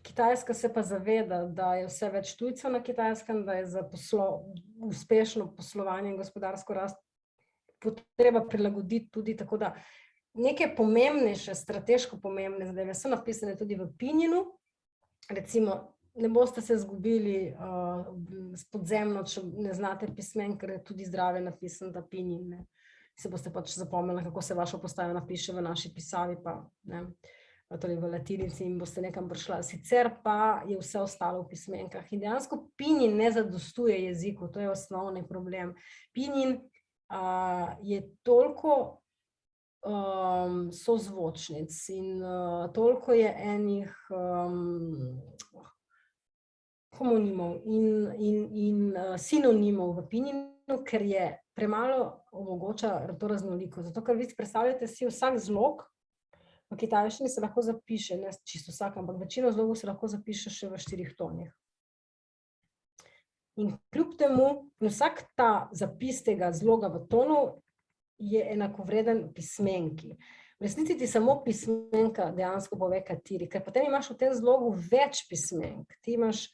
Kitajska se pa zaveda, da je vse več tujcev na Kitajskem, da je za uspešno poslovanje in gospodarsko rast potreba prilagoditi tudi tako, da neke pomembnejše, strateško pomembne zadeve so napisane tudi v pinjinu. Recimo, ne boste se izgubili podzemno, če ne znate pismen, ker je tudi zdrave napisan ta pinyin, ne. Se boste pač zapomnili, kako se vaša postaja napiše v naši pisavi, pa ne, torej v latinici in boste nekam prišla. Sicer pa je vse ostalo v pismenkah in dejansko pinyin ne zadostuje jeziku, to je osnovni problem. Pinyin je toliko sozvočnic in toliko je enih homonimov in sinonimov v pinyinu, ker je premalo omogoča to raznoliko. Zato, ker vi predstavljate si vsak zlog, v kitajščini se lahko zapiše, ne čisto vsak, ampak večino zlogov se lahko zapiše še v 4 tonih. In kljub temu, vsak ta zapis tega zloga v tonu je enakovreden pismenki. V resnici ti samo pismenka dejansko pove kateri, ker potem imaš v tem zlogu več pismenk. Ti imaš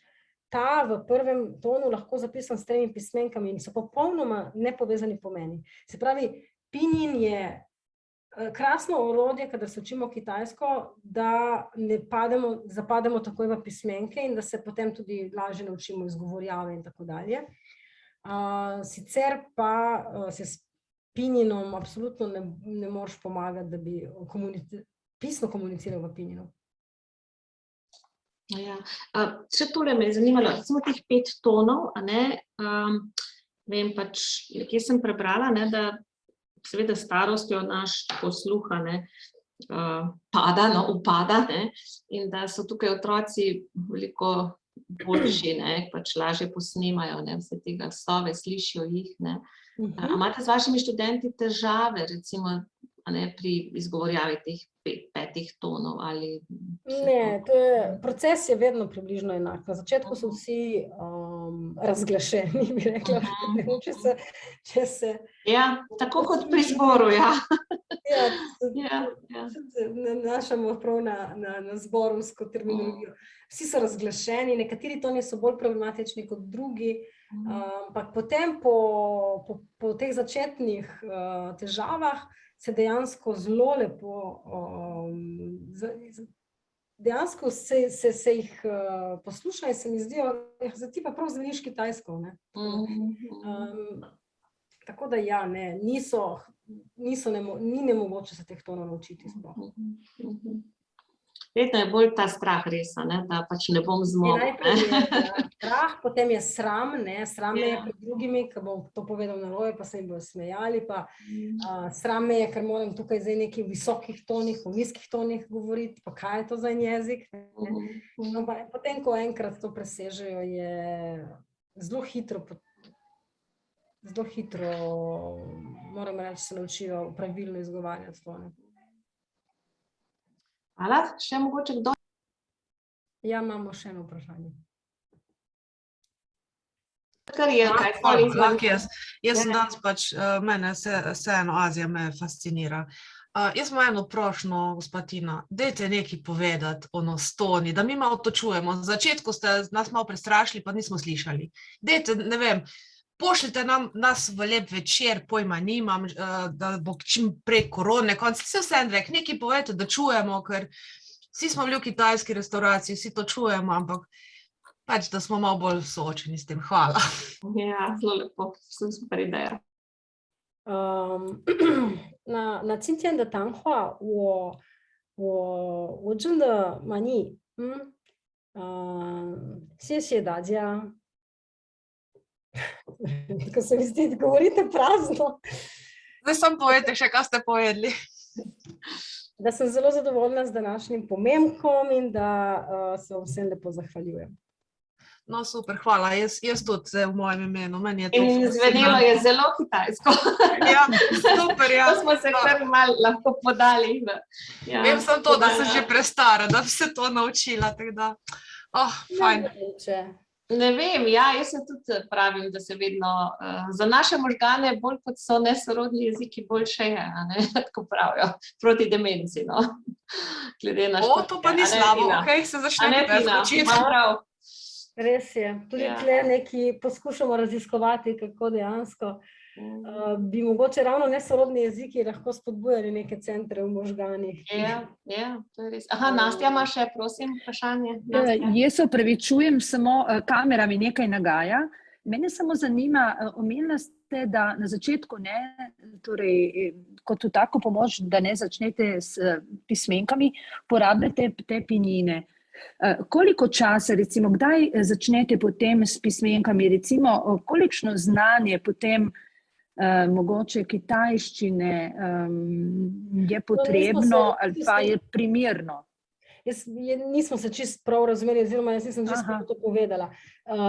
ta v prvem tonu lahko zapisan s 3 pismenkami in so popolnoma nepovezani pomeni. Se pravi, pinyin je krasno orodje, kadar se učimo kitajsko, da ne zapademo takoj v pismenke in da se potem tudi lažje naučimo izgovorjave in tako dalje. Sicer pa se s pinjinom absolutno ne moreš pomagati, da bi pisno komuniciral v pinjinu. Ja. Še tole me je zanimalo, recimo teh 5 tonov, vem pač, kje sem prebrala, da seveda starostjo naš posluh upada, in da so tukaj otroci veliko boljši, pač lažje posnemajo vse te glasove, slišijo jih. A imate z vašimi študenti težave, recimo, pri izgovorjavi teh 5 tonov? Ne, proces je vedno približno enak. Na začetku so vsi razglašeni, bi rekla. Če se... Ja, tako kot pri zboru, ja. Nanašamo prav na zborovsko terminologijo. Vsi so razglašeni, nekateri toni so bolj problematični kot drugi, ampak potem po teh začetnih težavah se dejansko zelo lepo, dejansko se jih posluša in se mi zdijo, da ti pa prav zveniš kitajsko. Tako da ja, ni nemogoče se teh tonov naučiti sploh. Vedno je bolj ta strah res, da pač ne bom zmogel. Najprej je strah, potem je sram, sram me je pred drugimi, ker bom to povedal narobe, pa se jim bojo smejali, pa sram me je, ker moram tukaj zdaj nekaj v visokih tonih, v nizkih tonih govoriti, pa kaj je to za en jezik. Potem, ko enkrat to presežejo, je zelo hitro, moram reči, se naučijo pravilno izgovarjati to. Hvala, še mogoče kdo? Ja, imamo še eno vprašanje. Kar je, Jaz sem danes pač, mene vseeno Azija me fascinira. Jaz imam eno prošnjo, gospa Tina, dajte nekaj povedati o Nostoni, da mi malo točujemo. Na začetku ste nas malo prestrašili, pa nismo slišali. Dajte, ne vem, pošljite nas v lep večer, pojma nimam, da bo čim prej korone, konc, vse rek, nekaj povedite, da čujemo, ker vsi smo bili v kitajski restauraciji, vsi to čujemo, ampak pač, da smo malo bolj soočeni s tem. Hvala. Ja, zelo lepo, sem super ideja. 那今天的谈话我真的满意，谢谢大家。Tako se mi zdi, da govorite prazno. Zdaj samo povejte še, kaj ste povedali. Da sem zelo zadovoljna z današnjim pomembkom in da se vam vsem lepo zahvaljujem. No, super, hvala. Jaz tudi v mojem imenu. In zvenelo je zelo kitajsko. Ja, super, ja. To smo se kar malo lahko podali. Vem samo to, da sem že prestara, da bi se to naučila, tako da, fajn. Ne vem, ja, jaz se tudi pravim, da se vedno za naše možgane bolj kot so nesorodni jeziki boljše je, tako pravijo, proti demenci, no. Glede na športe. To pa ni slabo, okej, se začne učiti. Res je, tudi tle nekaj poskušamo raziskovati, kako dejansko bi mogoče ravno nesorodni jeziki lahko spodbujali neke centre v možganih. Ja, to je res. Aha, Nastja ima še, prosim, vprašanje. Jaz se opravičujem, samo kamera mi nekaj nagaja. Mene samo zanima, omenila ste, da na začetku torej kot v tako pomoč, da ne začnete s pismenkami, porabljate te pinjine. Koliko časa, recimo, kdaj začnete potem s pismenkami, recimo, kolikšno znanje potem mogoče kitajščine je potrebno ali pa je primerno? Nismo se čisto prav razumeli, oziroma jaz nisem čisto to povedala.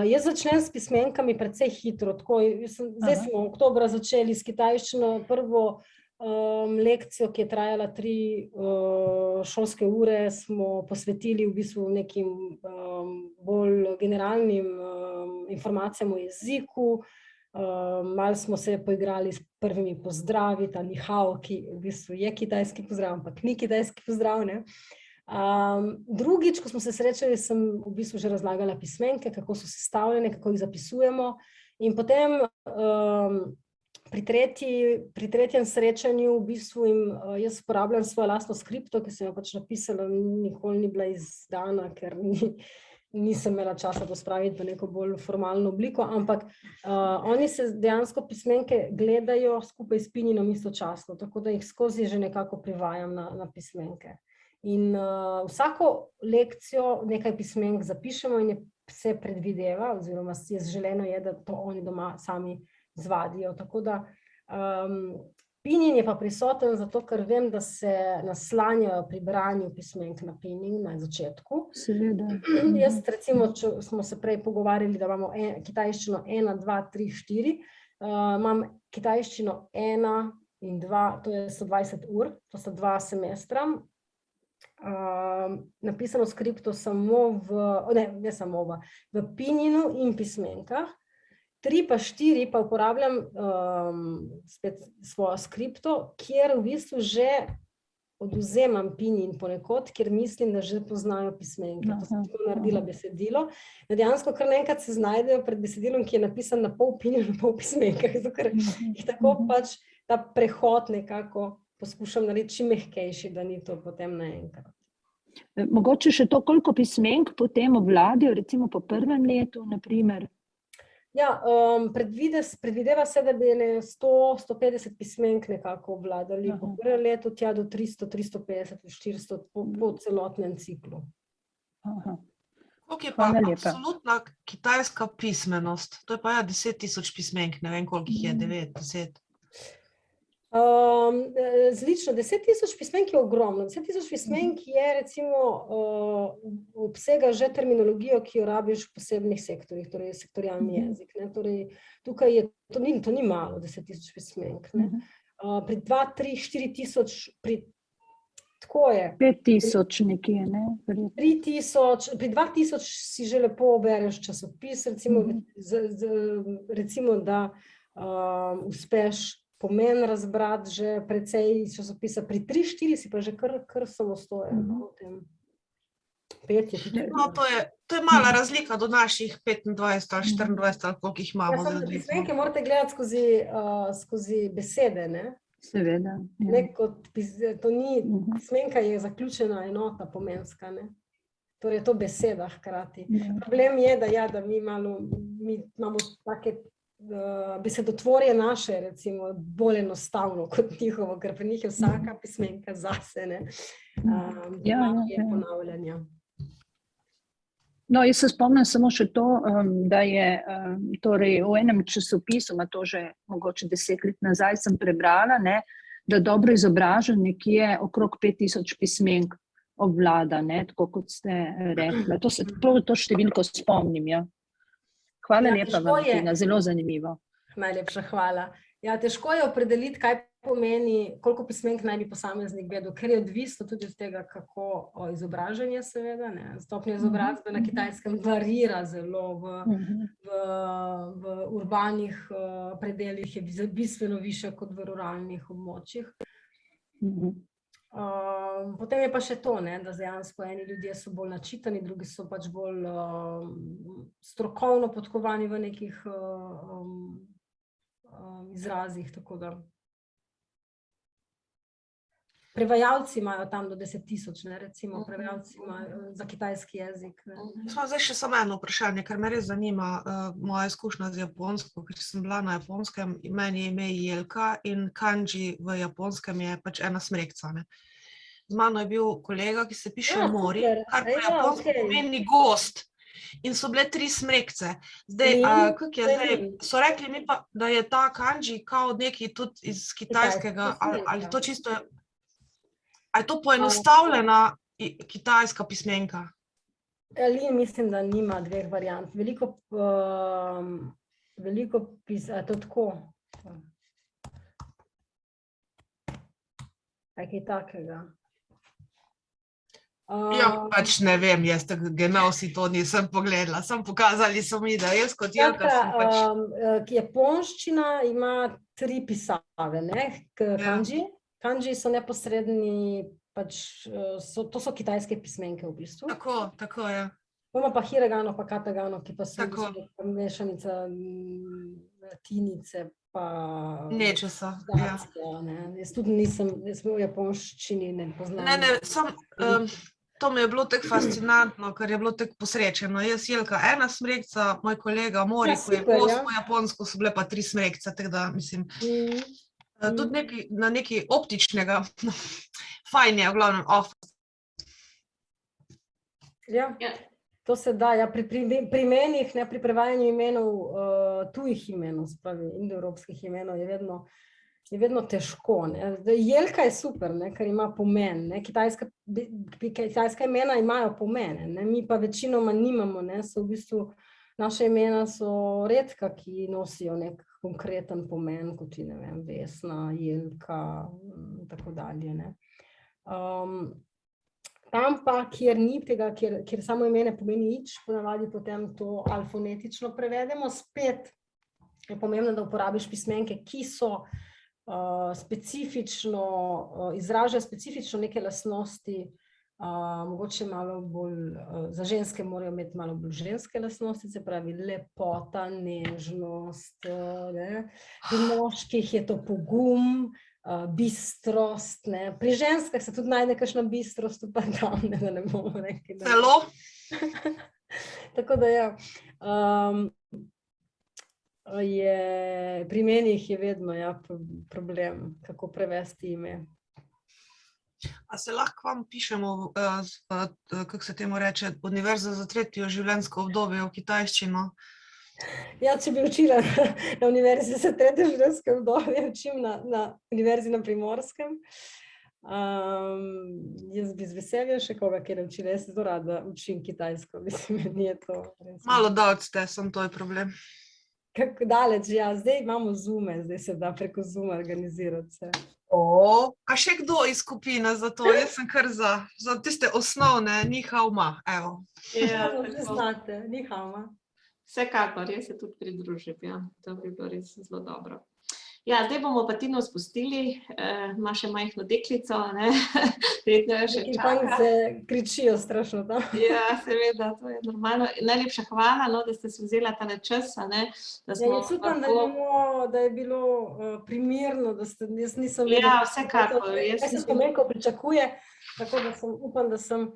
Jaz začnem s pismenkami precej hitro. Zdaj smo oktobra začeli s kitajščino prvo lekcijo, ki je trajala 3 šolske ure, smo posvetili v bistvu nekim bolj generalnim informacijam o jeziku. Malo smo se poigrali s prvimi pozdravi, ta ni hao, ki v bistvu je kitajski pozdrav, ampak ni kitajski pozdrav. Drugič, ko smo se srečali, sem v bistvu že razlagala pismenke, kako so sestavljene, kako jih zapisujemo. In potem pri tretjem srečanju v bistvu jaz uporabljam svojo lastno skripto, ki sem jo pač napisala, nikoli ni bila izdana, ker nisem imela časa to spraviti v neko bolj formalno obliko, ampak oni se dejansko pismenke gledajo skupaj s Pininom istočasno, tako da jih skozi že nekako privajam na pismenke. In vsako lekcijo nekaj pismenk zapišemo in se predvideva, oziroma želeno je, da to oni doma sami zvadijo. Tako da Pinin je pa prisoten zato, ker vem, da se naslanjajo pri branju pismenk na Pinin na začetku. Seveda. Jaz recimo, če smo se prej pogovarjali, da imamo kitajščino 1, 2, 3, 4, imam kitajščino 1 in 2, to je 120 ur, to sta 2 semestra. Napisano skripto samo v Pininu in pismenkah. 3 pa 4 pa uporabljam spet svojo skripto, kjer v bistvu že odvzemam Pinin ponekod, ker mislim, da že poznajo pismenke. To sem tako naredila besedilo. Dejansko kar naenkrat se znajdejo pred besedilom, ki je napisan na pol Pininu, na pol pismenkah, zato ker jih tako pač ta prehod nekako poskušam narediti čim mehkejši, da ni to potem naenkrat. Mogoče še to, koliko pismenk potem obvladajo, recimo po prvem letu, na primer? Ja, predvideva se, da bi 100-150 pismenk nekako obvladali po prvem letu, tja do 300-350, 400 po celotnem ciklu. Koliko je pa absolutna kitajska pismenost? To je pa 10.000 pismenk, ne vem koliko jih je, 9, 10. Zlično, 10.000 pismenk je ogromno. 10.000 pismenk je recimo obsega že terminologijo, ki jo rabiš v posebnih sektorjih, torej sektorialni jezik. Torej, tukaj je, to ni malo, 10.000 pismenk. Pri 2, 3, 4.000, tako je. 5.000 nekje, ne? 3.000, pri 2.000 si že lepo bereš časopis, recimo da uspeš pomen razbrati že precej časopisa, pri 3-4 si pa že kar samostojen. No, to je mala razlika do naših 25 ali 24 ali koliko jih imamo. Pismenke morate gledati skozi besede, ne? Seveda. Pismenka je zaključena enota pomenska, ne? Torej je to beseda hkrati. Problem je, da mi imamo take besedotvorje naše, recimo, bolj enostavno kot njihovo, ker pri njih je vsaka pismenka zase, ne? Je ponavljanja. No, jaz se spomnim samo še to, da je torej v enem časopisu, to že mogoče 10 let nazaj sem prebrala, ne, da dobro izobražen nekje okrog 5.000 pismenk obvlada, ne, tako kot ste rekla. To številko spomnim, ja. Hvala lepa vam, Tina, zelo zanimivo. Najlepša hvala. Ja, težko je opredeliti, kaj pomeni, koliko pismenk naj bi posameznik vedel, ker je odvisno tudi od tega, kako izobražanje seveda, ne. Stopnja izobrazbe na kitajskem varira zelo, v urbanih predelih je bistveno višja kot v ruralnih območjih. Potem je pa še to, ne, da dejansko eni ljudje so bolj načitani, drugi so pač bolj strokovno podkovani v nekih izrazih, tako da. Prevajalci imajo tam do 10.000, ne, recimo, prevajalci imajo za kitajski jezik. Zdaj še samo eno vprašanje, ker me res zanima moja izkušnja z japonsko, ker sem bila na japonskem, meni je ime Jelka in kanji v japonskem je pač ena smrekca, ne. Z mano je bil kolega, ki se piše Mori, kar po japonsko pomeni gost. In so bile 3 smrekce. Zdaj, kako je zdaj, so rekli mi pa, da je ta kanji kao neki tudi iz kitajskega, ali to čisto, ali je to poenostavljena kitajska pismenka? Mislim, da nima 2 variant. Veliko je to tako. Kaj takega. Ja, pač ne vem, jaz genau si to nisem pogledala, samo pokazali so mi, da jaz kot Jelka sem pač... Japonščina ima 3 pisave, ne, kanji. Kanji so neposredni, pač, to so kitajske pismenke v bistvu. Tako, ja. Imamo pa hiragano, pa katagano, ki pa so v Tako. bistvu mešanica latinice pa Nečesa, ja. dacija, ne. Jaz tudi nisem, jaz v japonščini ne poznam. To mi je bilo tako fascinantno, ker je bilo tako posrečeno. Jaz Jelka ena smrekca, moj kolega Mori, Ja, ko je super, ja. po japonsko, so bile pa 3 smrekce, tako da mislim, tudi na nekaj optičnega, fajn je, v glavnem, Ja, Ja. to se da, ja, pri imenih, ne, pri prevajanju imenov, tujih imenov, spravi, indoevropskih imenov je vedno težko, ne. Zdaj, Jelka je super, ne, ker ima pomen, ne, kitajska imena imajo pomene, ne, mi pa večinoma nimamo, ne, so v bistvu, naše imena so redka, ki nosijo nek konkreten pomen, kot je, ne vem, Vesna, Jelka, tako dalje, ne. Tam pa, kjer ni tega, kjer samo imene pomeni nič, ponavadi potem to alfonetično prevedemo, spet je pomembno, da uporabiš pismenke, ki so specifično, izražajo specifično neke lastnosti, mogoče malo bolj, za ženske morajo imeti malo bolj ženske lastnosti, se pravi lepota, nežnost, ne. Pri moških je to pogum, bistrost, ne. Pri ženskah se tudi najde kakšna bistrost, pa tam, ne, da ne bomo rekli. Celo? Tako da ja, pri imenih je vedno problem, kako prevesti ime. A se lahko vam pišemo, kako se temu reče, Univerza za tretje življenjsko obdobje v kitajščino? Ja, če bi učila na Univerzi za tretje življenjsko obdobje, učim na Univerzi na Primorskem. Jaz bi z veseljem še koga kjer učila, jaz zelo rada učim kitajsko, mislim, meni je to res. Malo daleč ste, samo to je problem. Kako daleč, ja, zdaj imamo Zoome, zdaj se da preko Zooma organizirati vse. A še kdo iz skupine za to? Jaz sem kar za tiste osnovne, ni hao ma, evo. Ja, Vse znate, ni hao ma. Vsekakor, jaz se tudi pridružim, ja, to bi bilo res zelo dobro. Ja, zdaj bomo pa Tino spustili, ima še majhno deklico, ne, verjetno jo še Neki čaka. punce kričijo strašno tam. Ja, seveda, to je normalno. Najlepša hvala, no, da ste si vzela tale čas, a ne, da Ja, smo jaz upam, da je bilo primerno, jaz nisem Ja, vsekakor, jaz kaj se spomenkov pričakuje, tako da upam, da sem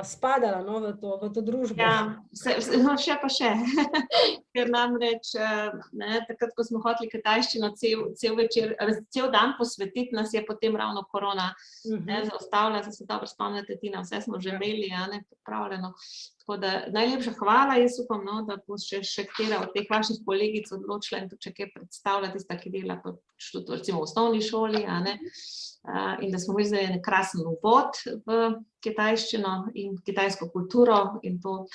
spadala, no, v to družbo. Ja, no, še pa še, ker namreč, ne, takrat, ko smo hoteli kitajščino cel večer, cel dan posvetiti, nas je potem ravno korona zaustavila, da se dobro spomnite, Tina, vse smo že imeli, ne, pripravljeno. Tako da najlepša hvala, jaz upam, no, da bo še katera od teh vaših kolegic odločila in tudi še kaj predstavlja, tista, ki dela pa tudi recimo v osnovni šoli, a ne, in da smo imeli zdaj en krasen uvod v kitajščino in kitajsko kulturo in to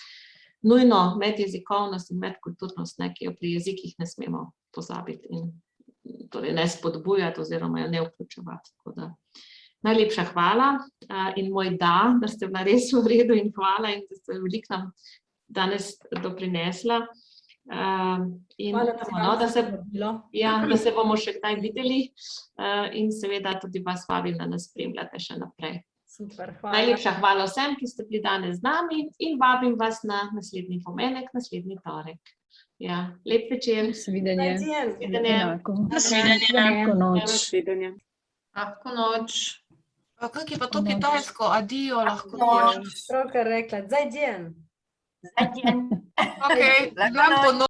nujno medjezikovnost in medkulturnost, ne, ki jo pri jezikih ne smemo pozabiti in torej ne spodbujati oziroma jo ne vključevati. Tako da najlepša hvala in moj da ste bila res v redu in hvala in da ste veliko nam danes doprinesla. In upamo, da se bomo še kdaj videli in seveda tudi vas vabim, da nas spremljate še naprej. Super, hvala. Najlepša hvala vsem, ki ste bili danes z nami in vabim vas na naslednji pomenek, naslednji torek. Ja, lep večer. Nasvidenje. Enako. Lahko noč. Lahko noč. Kako je pa to kitajsko? Adijo, lahko noč. Pravkar rekla, zajdijen. Ok,